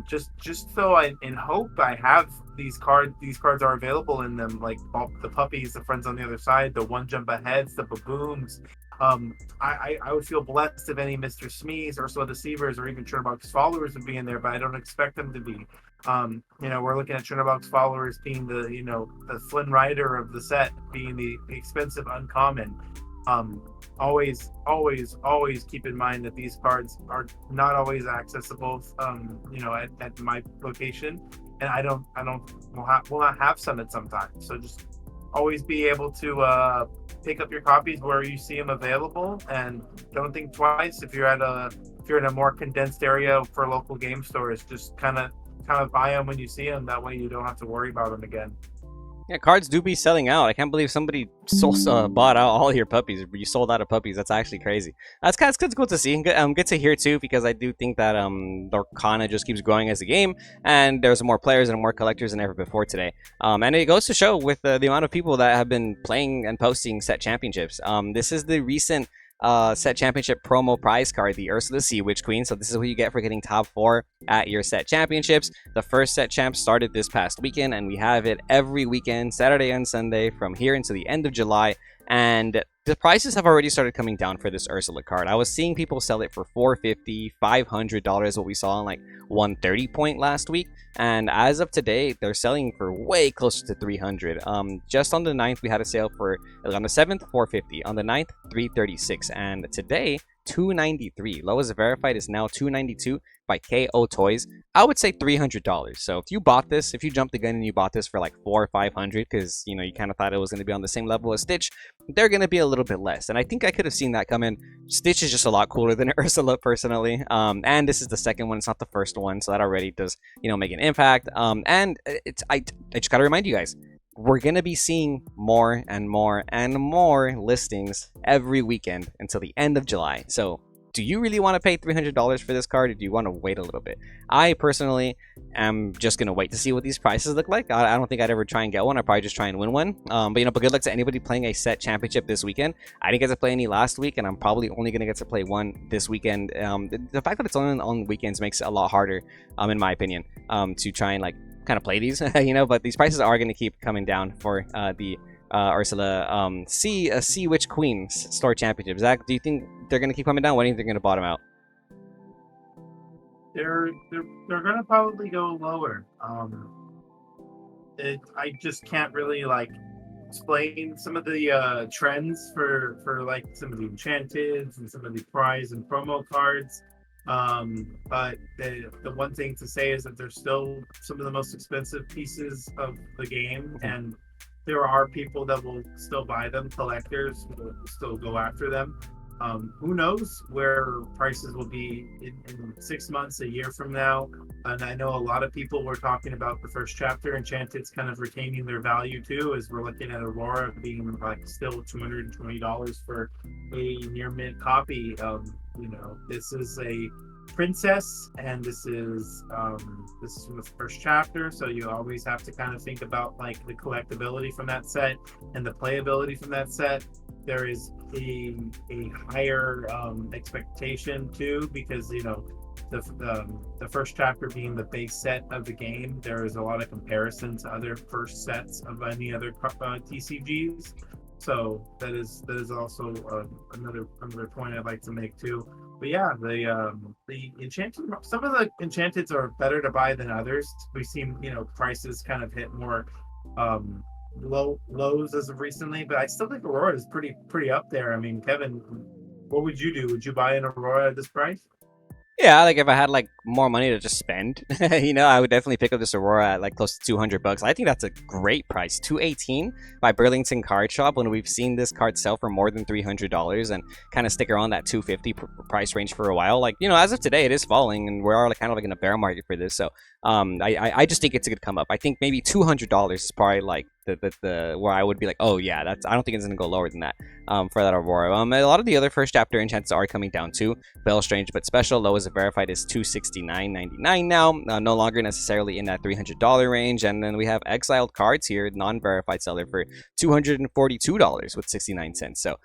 Just so in hope I have these cards. These cards are available in them, like the puppies, the friends on the other side, the one jump aheads, the baboons. I would feel blessed if any Mr. Smees, Ursula Deceivers, or even Chernobog's followers would be in there, but I don't expect them to be. We're looking at Chernobog's followers being the Flynn Rider of the set, being the expensive uncommon. Always keep in mind that these cards are not always accessible, at my location, and we'll not have Summit sometimes. So just always be able to pick up your copies where you see them available, and don't think twice if you're in a more condensed area for local game stores. Just kind of buy them when you see them. That way you don't have to worry about them again. Yeah, cards do be selling out. I can't believe somebody bought out all your puppies. You sold out of puppies. That's actually crazy. That's kind of cool to see. And good to hear too, because I do think that Lorcana just keeps growing as a game, and there's more players and more collectors than ever before today. And it goes to show with the amount of people that have been playing and posting set championships. This is the recent set championship promo prize card, the Ursula Sea Witch Queen. So this is what you get for getting top 4 at your set championships. The first set champ started this past weekend, and we have it every weekend, Saturday and Sunday, from here until the end of July. And the prices have already started coming down for this Ursula card. I was seeing people sell it for $450, $500, what we saw on like 130 point last week. And as of today, they're selling for way closer to 300. Just on the 9th, we had a sale for, on the 7th, 450. On the 9th, 336. And today, 293. Lowest verified is now 292 by KO Toys. I would say $300. So if you bought this, if you jumped the gun and you bought this for like 400 or 500, because you kind of thought it was going to be on the same level as Stitch, they're going to be a little bit less. And I think I could have seen that come in. Stitch is just a lot cooler than Ursula personally. And this is the second one, it's not the first one, so that already does make an impact. And I just got to remind you guys, we're going to be seeing more and more and more listings every weekend until the end of July. So do you really want to pay $300 for this card, or do you want to wait a little bit? I personally am just going to wait to see what these prices look like. I don't think I'd ever try and get one. I'd probably just try and win one. But good luck to anybody playing a set championship this weekend. I didn't get to play any last week, and I'm probably only going to get to play one this weekend. The fact that it's only on weekends makes it a lot harder, in my opinion, to try and kind of play these, but these prices are going to keep coming down for the Ursula Sea Witch Queen store championship. Zach, do you think they're going to keep coming down? When do you think they're going to bottom out? They're going to probably go lower. I just can't really explain some of the trends for like some of the enchanteds and some of the prize and promo cards. But the one thing to say is that they're still some of the most expensive pieces of the game, Mhm. and there are people that will still buy them. Collectors will still go after them. Who knows where prices will be in 6 months, a year from now? And I know a lot of people were talking about the first chapter, Enchanted's kind of retaining their value too, as we're looking at Aurora being like still $220 for a near mint copy. This is a princess, and this is from the first chapter, so you always have to kind of think about like the collectability from that set and the playability from that set. There is a higher expectation too, because the first chapter being the base set of the game, there is a lot of comparison to other first sets of any other TCGs. So that is also another point I'd like to make too. But yeah, the enchanted, some of the enchanteds are better to buy than others. We've seen prices kind of hit more um lows as of recently, but I still think Aurora is pretty up there. I mean, Kevin, what would you do? Would you buy an Aurora at this price? Yeah, like if I had like more money to just spend, I would definitely pick up this Aurora at like close to $200. I think that's a great price. 218 by Burlington Card Shop, when we've seen this card sell for more than $300 and kind of stick around that 250 price range for a while. Like, as of today, it is falling, and we're like kind of like in a bear market for this. So, I just think it's a good come up. I think maybe $200 is probably like the where I would be like, oh yeah, that's. I don't think it's gonna go lower than that. For that Aurora. A lot of the other first chapter enchants are coming down too. Bell Strange but special, low as a verified is $269.99 now. No longer necessarily in that $300 range. And then we have exiled cards here, non-verified seller for $242 with 69 cents. So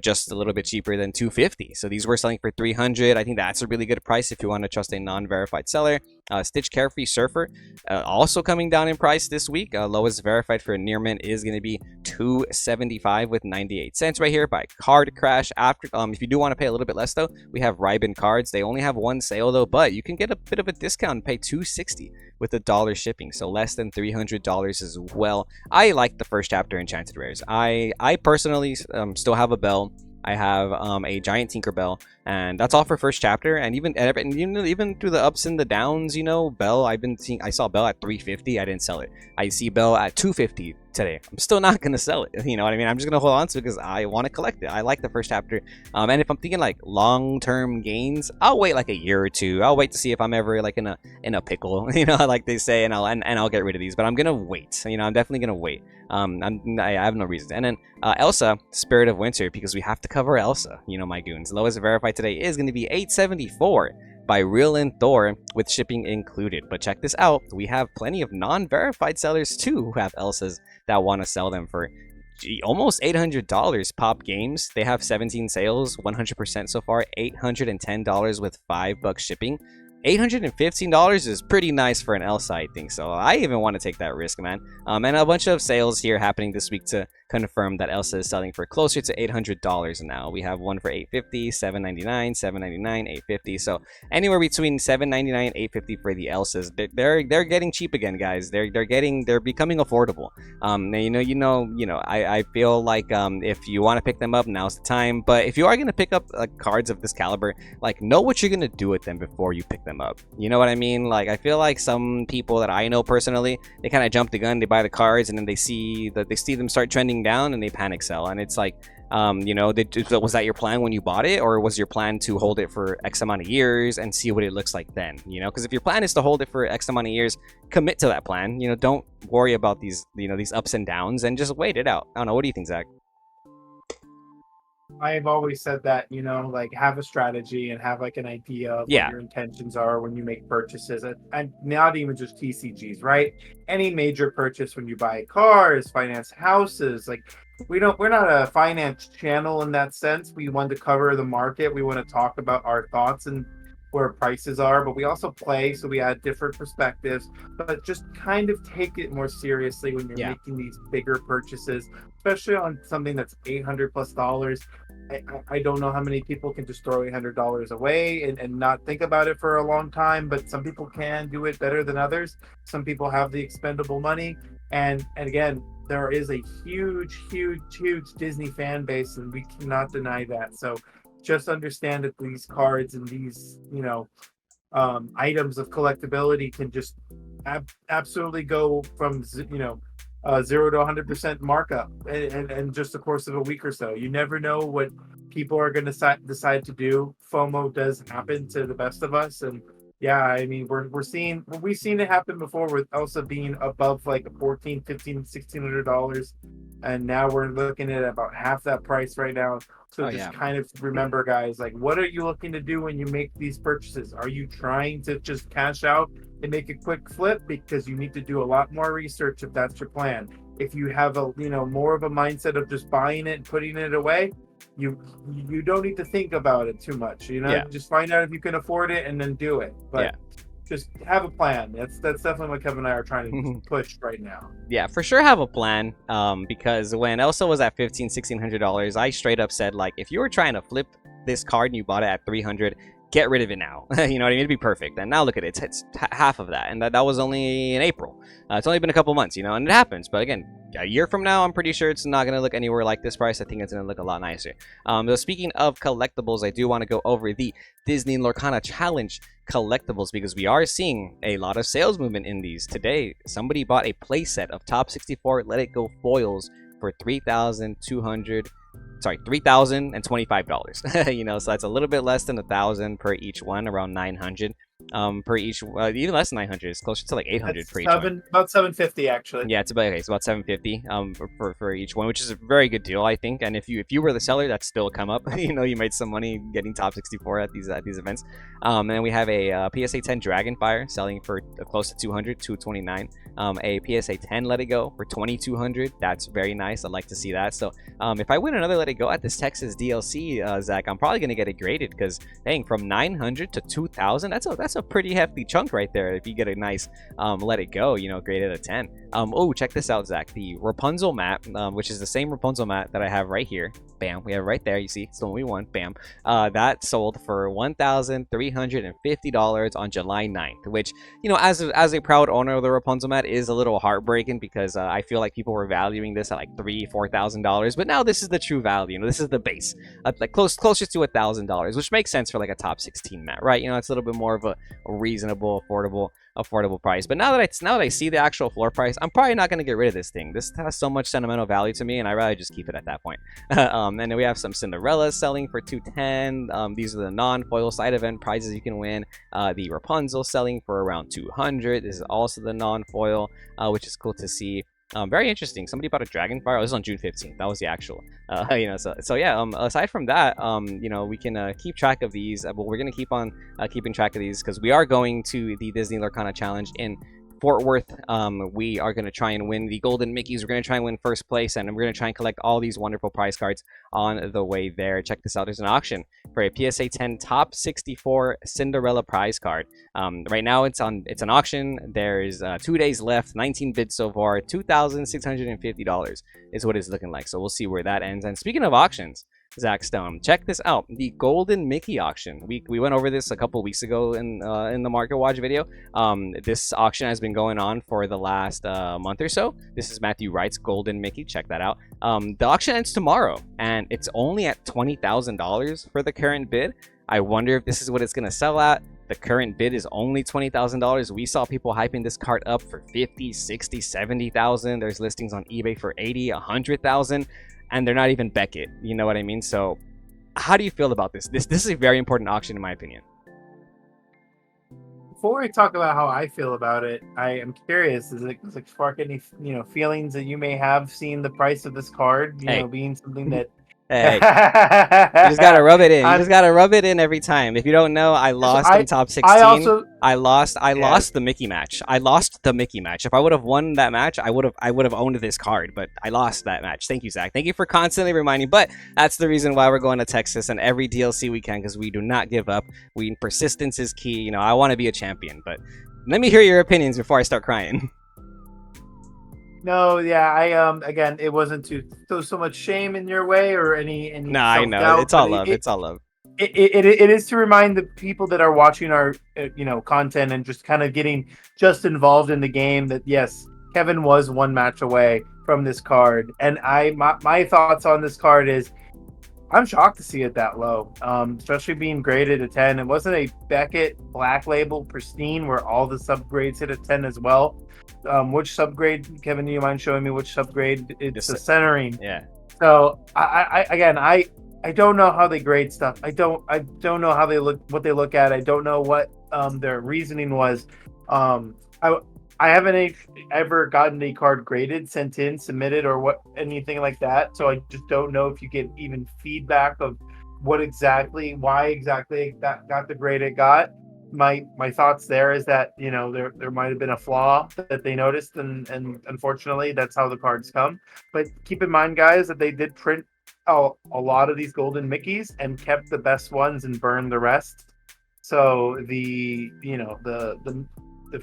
just a little bit cheaper than $250. So these were selling for $300. I think that's a really good price if you want to trust a non-verified seller. Stitch Carefree Surfer, also coming down in price this week. Lowest verified for near mint is going to be $275 with 98 cents right here by Card Crash. After, if you do want to pay a little bit less though, we have Ribbon cards. They only have one sale though, but you can get a bit of a discount and pay $260 with $1 shipping, so less than $300 as well. I like the first chapter enchanted rares. I personally still have a Bell. I have a giant Tinkerbell, and that's all for first chapter. And even through the ups and the downs, Bell. I saw Bell at 350. I didn't sell it. I see Bell at 250 today. I'm still not gonna sell it. You know what I mean? I'm just gonna hold on to it because I want to collect it. I like the first chapter. And if I'm thinking like long-term gains, I'll wait like a year or two. I'll wait to see if I'm ever like in a pickle, like they say, and I'll get rid of these. But I'm gonna wait. I'm definitely gonna wait. I have no reason. And then Elsa, Spirit of Winter, because we have to cover Elsa. My goons. Lowest verified today is going to be $874 by Real and Thor with shipping included. But check this out. We have plenty of non-verified sellers too who have Elsas that want to sell them for almost $800. Pop Games, they have 17 sales, 100% so far, $810 with $5 shipping. $815 is pretty nice for an Elsa, I think. So I even want to take that risk, man. And a bunch of sales here happening this week to confirm that Elsa is selling for closer to $800 now. We have one for $850, $799, $799, $850. So anywhere between $799 and $850 for the Elsas. They're getting cheap again, guys. They're becoming affordable. I feel like if you want to pick them up, now's the time. But if you are gonna pick up cards of this caliber, like know what you're gonna do with them before you pick them up. You know what I mean? Like I feel like some people that I know personally, they kind of jump the gun, they buy the cards, and then they see them start trending down, and they panic sell. And it's like, was that your plan when you bought it, or was your plan to hold it for X amount of years and see what it looks like then? Because if your plan is to hold it for X amount of years, commit to that plan. Don't worry about these ups and downs, and just wait it out. I don't know. What do you think, Zach? I've always said that, like have a strategy and have like an idea of Yeah. what your intentions are when you make purchases, and not even just TCGs, right? Any major purchase, when you buy cars, finance houses, like we're not a finance channel in that sense. We want to cover the market. We want to talk about our thoughts and where prices are, but we also play, so we add different perspectives. But just kind of take it more seriously when you're making these bigger purchases, especially on something that's $800+. I don't know how many people can just throw $800 away and not think about it for a long time, but some people can do it better than others. Some people have the expendable money, and again, there is a huge Disney fan base, and we cannot deny that. So just understand that these cards and these, items of collectability can just absolutely go from 0 to 100% markup in just the course of a week or so. You never know what people are going to decide to do. FOMO does happen to the best of us, and yeah, I mean we've seen it happen before with Elsa being above like 14, 15, $1,600, and now we're looking at about half that price right now. So Oh just yeah. kind of remember, guys, like, what are you looking to do when you make these purchases? Are you trying to just cash out and make a quick flip? Because you need to do a lot more research if that's your plan. If you have a more of a mindset of just buying it and putting it away, you don't need to think about it too much. Yeah. Just find out if you can afford it and then do it. But Yeah. just have a plan. That's definitely what Kevin and I are trying to push right now. Yeah, for sure have a plan. Because when Elsa was at $1,600, I straight up said, like, if you were trying to flip this card and you bought it at 300, get rid of it now. You know what I mean? It'd be perfect. And now look at it. It's half of that. And that was only in April. It's only been a couple months, and it happens. But again, a year from now, I'm pretty sure it's not going to look anywhere like this price. I think it's going to look a lot nicer. So speaking of collectibles, I do want to go over the Disney Lorcana Challenge collectibles because we are seeing a lot of sales movement in these. Today, somebody bought a playset of Top 64 Let It Go foils for $3,025. So that's a little bit less than $1,000 per each one, around 900 per each, even less than 900. It's closer to like 800 per each one. About 750 actually. Yeah, it's about 750 for each one, which is a very good deal, I think. And if you were the seller, that's still come up. You made some money getting Top 64 at these events. And then we have a PSA 10 Dragonfire selling for close to 200, 229. A PSA 10 Let It Go for 2,200. That's very nice. I'd like to see that. So if I win another Let It Go at this Texas DLC, Zach, I'm probably gonna get it graded because dang, from 900 to 2,000, that's a pretty hefty chunk right there. If you get a nice Let It Go, graded a 10. Oh, check this out, Zach. The Rapunzel mat, which is the same Rapunzel mat that I have right here. Bam, we have it right there. You see, it's the one we won. Bam. That sold for $1,350 on July 9th, which, as a proud owner of the Rapunzel mat, is a little heartbreaking because I feel like people were valuing this at like $3,000-$4,000, but now this is the true value. This is the base, like closer to $1,000, which makes sense for like a top 16 mat, right? It's a little bit more of a reasonable, affordable price. But now that I see the actual floor price, I'm probably not going to get rid of this thing. This has so much sentimental value to me, and I'd rather just keep it at that point. And then we have some Cinderellas selling for $210. These are the non-foil side event prizes you can win. The Rapunzel selling for around $200. This is also the non-foil, which is cool to see. Very interesting. Somebody bought a Dragonfire. Oh, this is on June 15th. That was the actual. So yeah. Aside from that, we can keep track of these. But we're gonna keep on keeping track of these because we are going to the Disney Lorcana Challenge in Fort Worth. We are going to try and win the Golden Mickeys. We're going to try and win first place, and we're going to try and collect all these wonderful prize cards on the way there. Check this out. There's an auction for a PSA 10 Top 64 Cinderella prize card. Right now, it's an auction. There's 2 days left. 19 bids so far. $2,650 is what it's looking like. So we'll see where that ends. And speaking of auctions, Zach Stone, check this out. The Golden Mickey auction. We went over this a couple weeks ago in the Market Watch video. This auction has been going on for the last month or so. This is Matthew Wright's Golden Mickey. Check that out. The auction ends tomorrow, and it's only at $20,000 for the current bid. I wonder if this is what it's going to sell at. The current bid is only $20,000. We saw people hyping this card up for 50, 60, 70,000. There's listings on eBay for 80, 100,000. And they're not even Beckett. You know what I mean? So how do you feel about this? This is a very important auction in my opinion. Before I talk about how I feel about it, I am curious, does it spark any feelings that you may have seeing the price of this card, being something that Hey, you just gotta rub it in. You just gotta rub it in every time. If you don't know, I lost in top 16. I lost the Mickey match. I lost the Mickey match. If I would have won that match, I would have owned this card. But I lost that match. Thank you, Zach. Thank you for constantly reminding. But that's the reason why we're going to Texas and every DLC we can, because we do not give up. Persistence is key. I want to be a champion. But let me hear your opinions before I start crying. No, yeah, I again, it wasn't so much shame in your way or any. No, I know it's all love. It's all love. It is to remind the people that are watching our content and just kind of getting just involved in the game that yes, Kevin was one match away from this card. And my thoughts on this card is I'm shocked to see it that low, especially being graded a 10. It wasn't a Beckett Black Label Pristine where all the subgrades hit a 10 as well. Which subgrade, Kevin? Do you mind showing me which subgrade? It's the centering. Yeah. So I don't know how they grade stuff. I don't know how they look, what they look at. I don't know what their reasoning was. I I haven't ever gotten a card graded, sent in, submitted, or what anything like that. So I just don't know if you get even feedback of what exactly, why exactly that got the grade it got. My thoughts there is that there might have been a flaw that they noticed, and unfortunately that's how the cards come. But keep in mind, guys, that they did print a lot of these golden Mickeys and kept the best ones and burned the rest. So the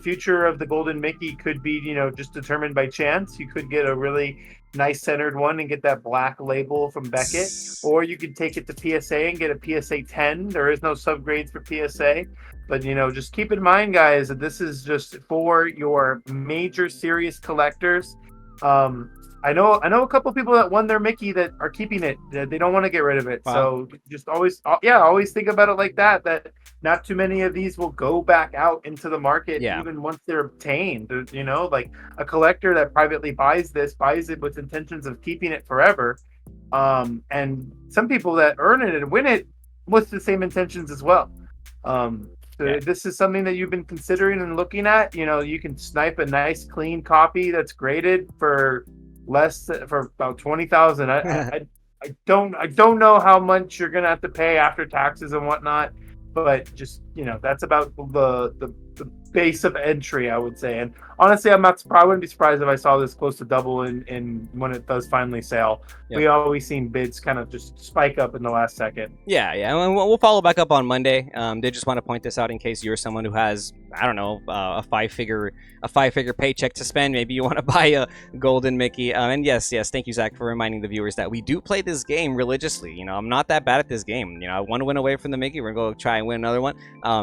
future of the golden Mickey could be just determined by chance. You could get a really nice centered one and get that black label from Beckett, or you could take it to PSA and get a PSA 10. There is no subgrades for PSA, but just keep in mind, guys, that this is just for your major serious collectors. I know a couple people that won their Mickey that are keeping it. They don't want to get rid of it. Wow. So just always think about it like that. That not too many of these will go back out into the market, even once they're obtained. Like a collector that privately buys it with intentions of keeping it forever. And some people that earn it and win it with the same intentions as well. So if this is something that you've been considering and looking at, you can snipe a nice clean copy that's graded for about 20,000. I don't know how much you're gonna have to pay after taxes and whatnot, but just that's about the base of entry, I would say. And honestly, I wouldn't be surprised if I saw this close to double in when it does finally sell. We always seen bids kind of just spike up in the last second. Yeah, and we'll follow back up on Monday. Did just want to point this out in case you're someone who has, I don't know, a five-figure paycheck to spend. Maybe you want to buy a golden Mickey. And yes, thank you, Zach, for reminding the viewers that we do play this game religiously. I'm not that bad at this game. I want to win away from the Mickey. We're gonna go try and win another one.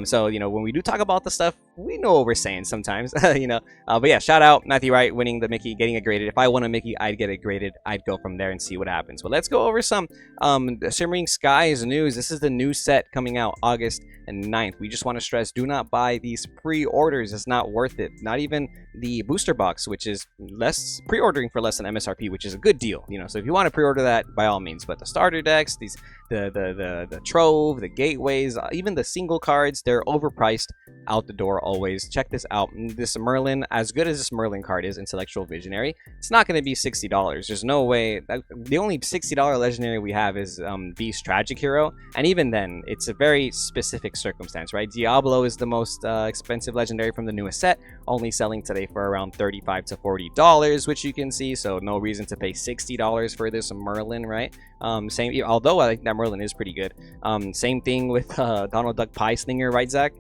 So when we do talk about the stuff, we know what we're saying sometimes. But yeah, shout out Matthew Wright winning the Mickey, getting it graded. If I won a Mickey, I'd get it graded. I'd go from there and see what happens. But let's go over some Shimmering Skies news. This is the new set coming out August 9th. We just want to stress, do not buy these pre-orders. It's not worth it. Not even the booster box, which is pre-ordering for less than MSRP, which is a good deal. So if you want to pre-order that, by all means. But the starter decks, the trove, the gateways, even the single cards, they're overpriced out the door always. Check this out. This Merlin, as good as this Merlin card is, Intellectual Visionary, it's not going to be $60. There's no way. The only $60 legendary we have is Beast Tragic Hero, and even then, it's a very specific circumstance, right? Diablo is the most expensive legendary from the newest set, only selling today for around $35 to $40, which you can see, so no reason to pay $60 for this Merlin, right? Although I think that Merlin is pretty good. Same thing with Donald Duck Pie Slinger, right, Zach?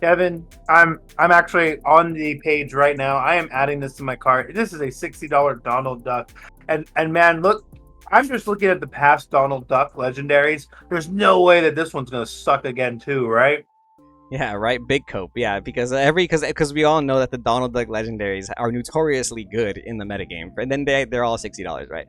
Kevin, I'm actually on the page right now. I am adding this to my cart. This is a $60 Donald Duck, and man, look, I'm just looking at the past Donald Duck legendaries. There's no way that this one's gonna suck again, too, right? Yeah, right. Big cope. Yeah, because we all know that the Donald Duck legendaries are notoriously good in the metagame, and then they're all $60, right?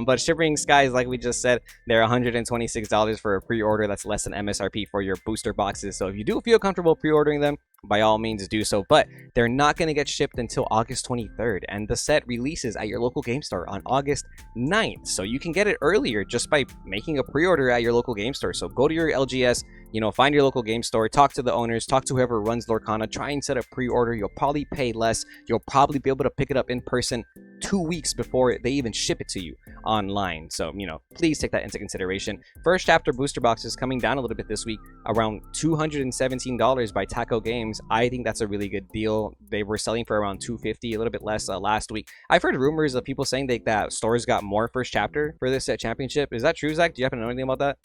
But Shimmering Skies, like we just said, they're $126 for a pre-order. That's less than MSRP for your booster boxes. So if you do feel comfortable pre-ordering them, by all means do so. But they're not going to get shipped until August 23rd, and the set releases at your local game store on August 9th. So you can get it earlier just by making a pre-order at your local game store. So go to your LGS, find your local game store, talk to the owners, talk to whoever runs Lorcana, try and set a pre-order. You'll probably pay less. You'll probably be able to pick it up in person 2 weeks before they even ship it to you online. So, please take that into consideration. First chapter booster boxes coming down a little bit this week, around $217 by Taco Games. I think that's a really good deal. They were selling for around $250, a little bit less last week. I've heard rumors of people saying that stores got more first chapter for this set championship. Is that true, Zach? Do you happen to know anything about that?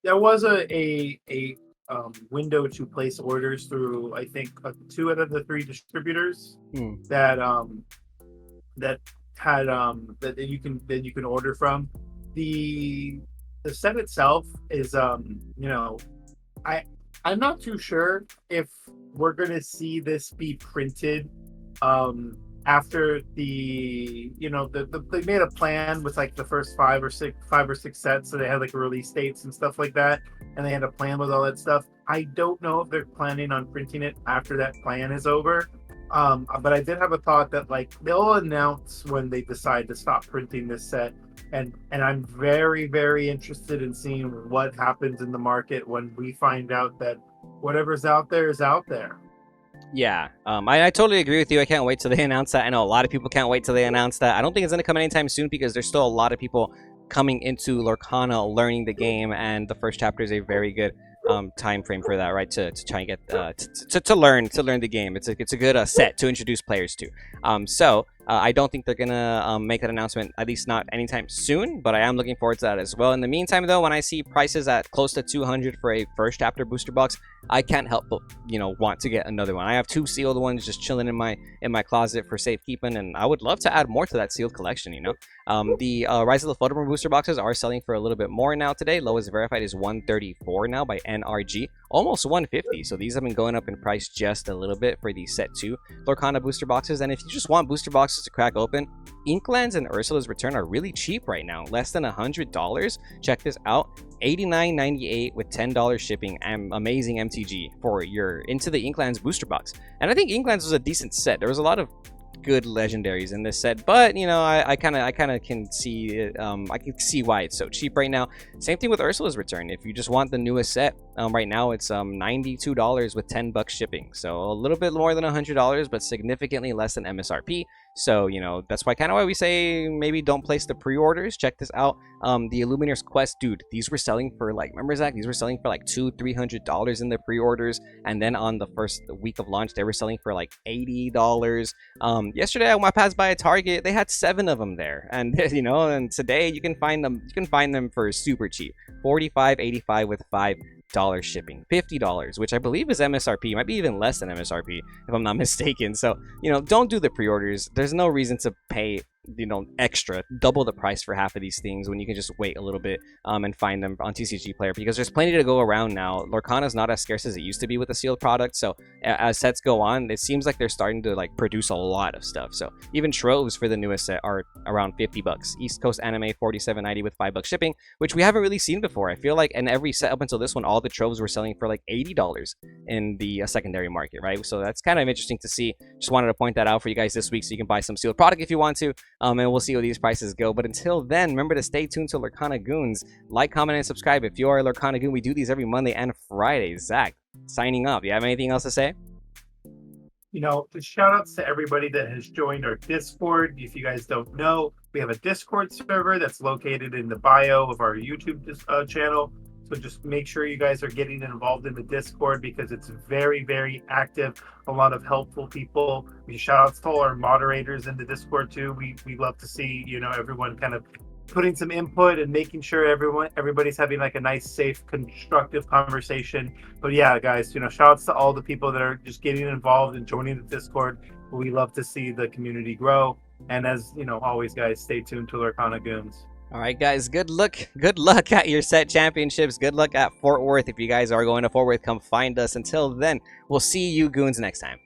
There was a window to place orders through, I think, 2 out of the 3 distributors that had that you can order from. The set itself is I'm not too sure if we're gonna see this be printed after they made a plan with like the first five or six sets, so they had like release dates and stuff like that, and they had a plan with all that stuff. I don't know if they're planning on printing it after that plan is over. But I did have a thought that like they'll announce when they decide to stop printing this set, and I'm very very interested in seeing what happens in the market when we find out that whatever's out there is out there. Yeah, I totally agree with you. I can't wait till they announce that. I know a lot of people can't wait till they announce that. I don't think it's going to come anytime soon because there's still a lot of people coming into Lorcana learning the game, and the first chapter is a very good time frame for that, right? To try and get to learn the game. It's a good set to introduce players to. I don't think they're gonna make that announcement, at least not anytime soon. But I am looking forward to that as well. In the meantime, though, when I see prices at close to 200 for a first chapter booster box, I can't help but want to get another one. I have 2 sealed ones just chilling in my closet for safekeeping, and I would love to add more to that sealed collection. The Rise of the Photoburn booster boxes are selling for a little bit more now today. Lowest verified is 134 now by NRG, almost 150. So these have been going up in price just a little bit for the set 2 Lorcana booster boxes. And if you just want booster boxes to crack open, Inklands and Ursula's Return are really cheap right now, less than $100. Check this out. $89.98 with $10 shipping and amazing MTG for your Into the Inklands booster box. And I think Inklands was a decent set. There was a lot of good legendaries in this set, but I kind of can see it, I can see why it's so cheap right now. Same thing with Ursula's Return. If you just want the newest set, right now it's $92 with $10 shipping, so a little bit more than $100, but significantly less than MSRP. So that's why we say maybe don't place the pre-orders. Check this out. The Illuminator's Quest, dude, these were selling for like, remember Zach, these were selling for like $200-300 in the pre-orders, and then on the first week of launch they were selling for like $80. Yesterday I passed by a Target, they had 7 of them there, and and today you can find them for super cheap, $45.85 with $5 shipping, $50, which I believe is MSRP, might be even less than MSRP if I'm not mistaken. So don't do the pre-orders. There's no reason to pay extra double the price for half of these things when you can just wait a little bit and find them on TCG Player, because there's plenty to go around now. Lorcana is not as scarce as it used to be with the sealed product, so as sets go on, it seems like they're starting to like produce a lot of stuff. So even troves for the newest set are around $50. East Coast Anime $47.90 with $5 shipping, which we haven't really seen before. I feel like in every set up until this one, all the troves were selling for like $80 in the secondary market, right? So that's kind of interesting to see. Just wanted to point that out for you guys this week, so you can buy some sealed product if you want to. And we'll see where these prices go. But until then, remember to stay tuned to Lorcana Goons. Like, comment, and subscribe if you are a Lorcana Goon. We do these every Monday and Friday. Zach, signing off. You have anything else to say? Shout outs to everybody that has joined our Discord. If you guys don't know, we have a Discord server that's located in the bio of our YouTube channel. So just make sure you guys are getting involved in the Discord because it's very, very active. A lot of helpful people. Shout outs to all our moderators in the Discord too. We love to see everyone kind of putting some input and making sure everybody's having like a nice, safe, constructive conversation. But yeah, guys, shout outs to all the people that are just getting involved and joining the Discord. We love to see the community grow. And as always, guys, stay tuned to Lorcana Goons. All right, guys, good luck at your set championships. Good luck at Fort Worth. If you guys are going to Fort Worth, come find us. Until then, we'll see you goons next time.